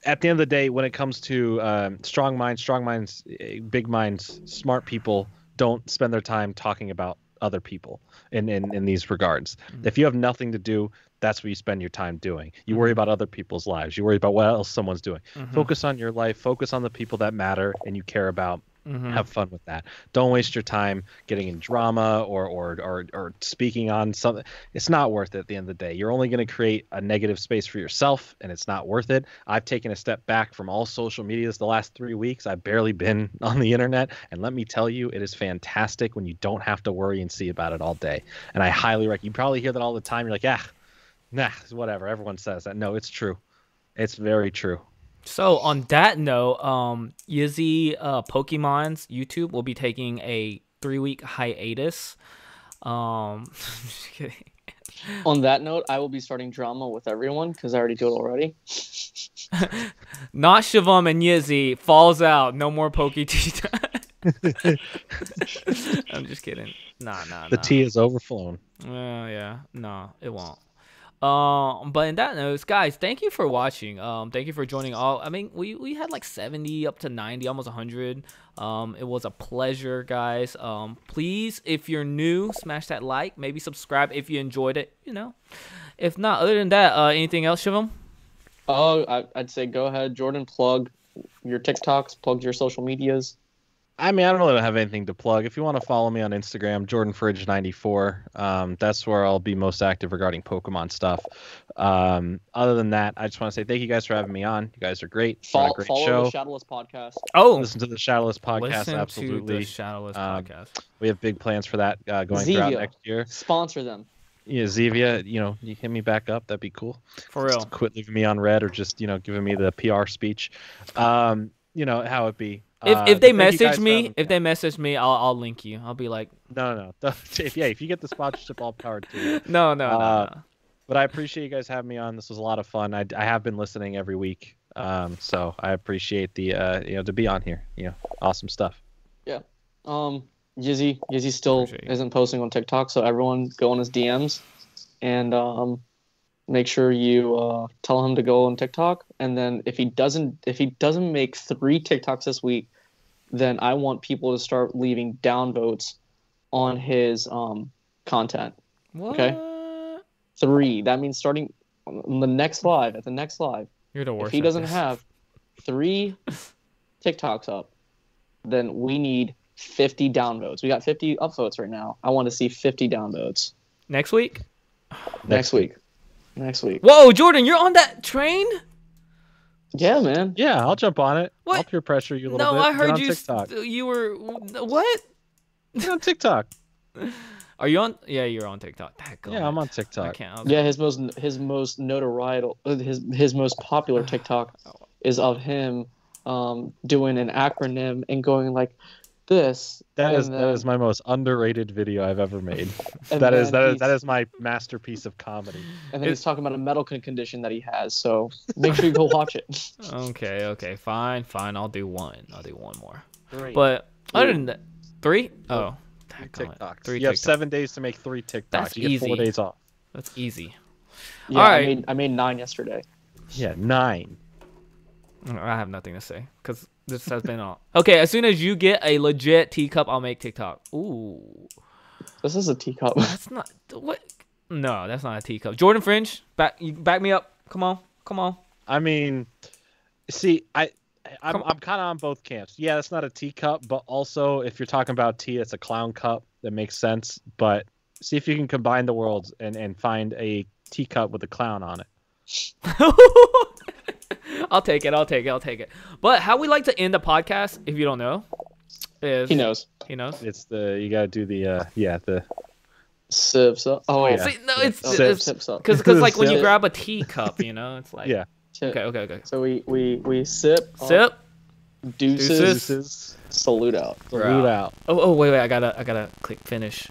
At the end of the day, when it comes to strong minds, big minds, smart people don't spend their time talking about other people in these regards. If you have nothing to do, that's what you spend your time doing. You worry about other people's lives. You worry about what else someone's doing. Focus on your life. Focus on the people that matter and you care about. Have fun with that. Don't waste your time getting in drama or speaking on something. It's not worth it at the end of the day. You're only going to create a negative space for yourself, and it's not worth it. I've taken a step back from all social medias the last 3 weeks. I've barely been on the internet, and let me tell you, it is fantastic when you don't have to worry and see about it all day. And I highly recommend. You probably hear that all the time. You're like, nah, whatever. Everyone says that. No, it's true. It's very true. So on that note, Yizzy Pokemon's YouTube will be taking a 3-week hiatus. Just kidding. On that note, I will be starting drama with everyone because I already do it already. Not Shivam and Yizzy falls out. No more Poke Tea time. I'm just kidding. Nah. The tea is overflowing. Yeah. No, it won't. But in that note, guys, thank you for watching. Thank you for joining all. I mean, we had like 70 up to 90, almost 100. It was a pleasure, guys. Please, if you're new, smash that like, maybe subscribe if you enjoyed it, If not, other than that, anything else, Shivam? I'd say go ahead, Jordan, plug your TikToks, plug your social medias. I mean, I don't really have anything to plug. If you want to follow me on Instagram, JordanFridge94, that's where I'll be most active regarding Pokemon stuff. Other than that, I just want to say thank you guys for having me on. You guys are great. Follow great the show. Shadowless podcast. Oh, listen to the Shadowless podcast. Absolutely. To the Shadowless podcast. We have big plans for that going Zevia, throughout next year. Sponsor them. Yeah, Zevia, you hit me back up. That'd be cool. For real. Just quit leaving me on red or just, giving me the PR speech. How it be. If they message me, I'll link you. I'll be like, no. If you get the sponsorship, all power to you. No. But I appreciate you guys having me on. This was a lot of fun. I have been listening every week, so I appreciate the to be on here. Awesome stuff. Yeah. Yizzy still isn't posting on TikTok, so everyone go on his DMs and make sure you tell him to go on TikTok. And then if he doesn't make 3 TikToks this week, then I want people to start leaving downvotes on his content. What? Okay? 3. That means starting on the next live. At the next live, you're the worst. If he doesn't have 3 TikToks up, then we need 50 downvotes. We got 50 upvotes right now. I want to see 50 downvotes. Next week? Next week. Next week. Whoa, Jordan, you're on that train? Yeah, man. Yeah, I'll jump on it. What? I'll peer pressure you a little No, bit. I heard Get on you. TikTok. You were what? Get on TikTok. Are you on? Yeah, you're on TikTok. Yeah, I'm on I TikTok. can't. I was- Yeah, his most notoriety, his most popular TikTok is of him doing an acronym and going like this. That and is then- that is my most underrated video I've ever made. and that is then that he's- is my masterpiece of comedy. And then he's talking about a medical condition that he has. So make sure you go watch it. Okay, fine. I'll do one. I'll do one more. Great. But other than that, 3? Oh, Three dadgummit. TikToks. 3 You have TikToks. 7 days to make 3 TikToks. That's you get 4 easy. days off. That's easy. Yeah, All right. I made 9 yesterday. Yeah, 9. I have nothing to say because this has been all. Okay, as soon as you get a legit teacup, I'll make TikTok. Ooh, This is a teacup. that's not what. No, that's not a teacup. Jordan Fringe, back me up. Come on. I mean, see, I'm Come- kind of on both camps. Yeah, that's not a teacup, but also if you're talking about tea, it's a clown cup. That makes sense. But see if you can combine the worlds and find a teacup with a clown on it. I'll take it. But how we like to end the podcast, if you don't know, is He knows. He knows. It's you gotta do the Sips up. Oh yeah. See, no, it's Sips up. because like when you Sip. grab a teacup, you know, it's like yeah. Okay. So we sip. up, Sip. Deuces. Deuces. This is Salute out. salute out. Oh wait, I gotta click finish.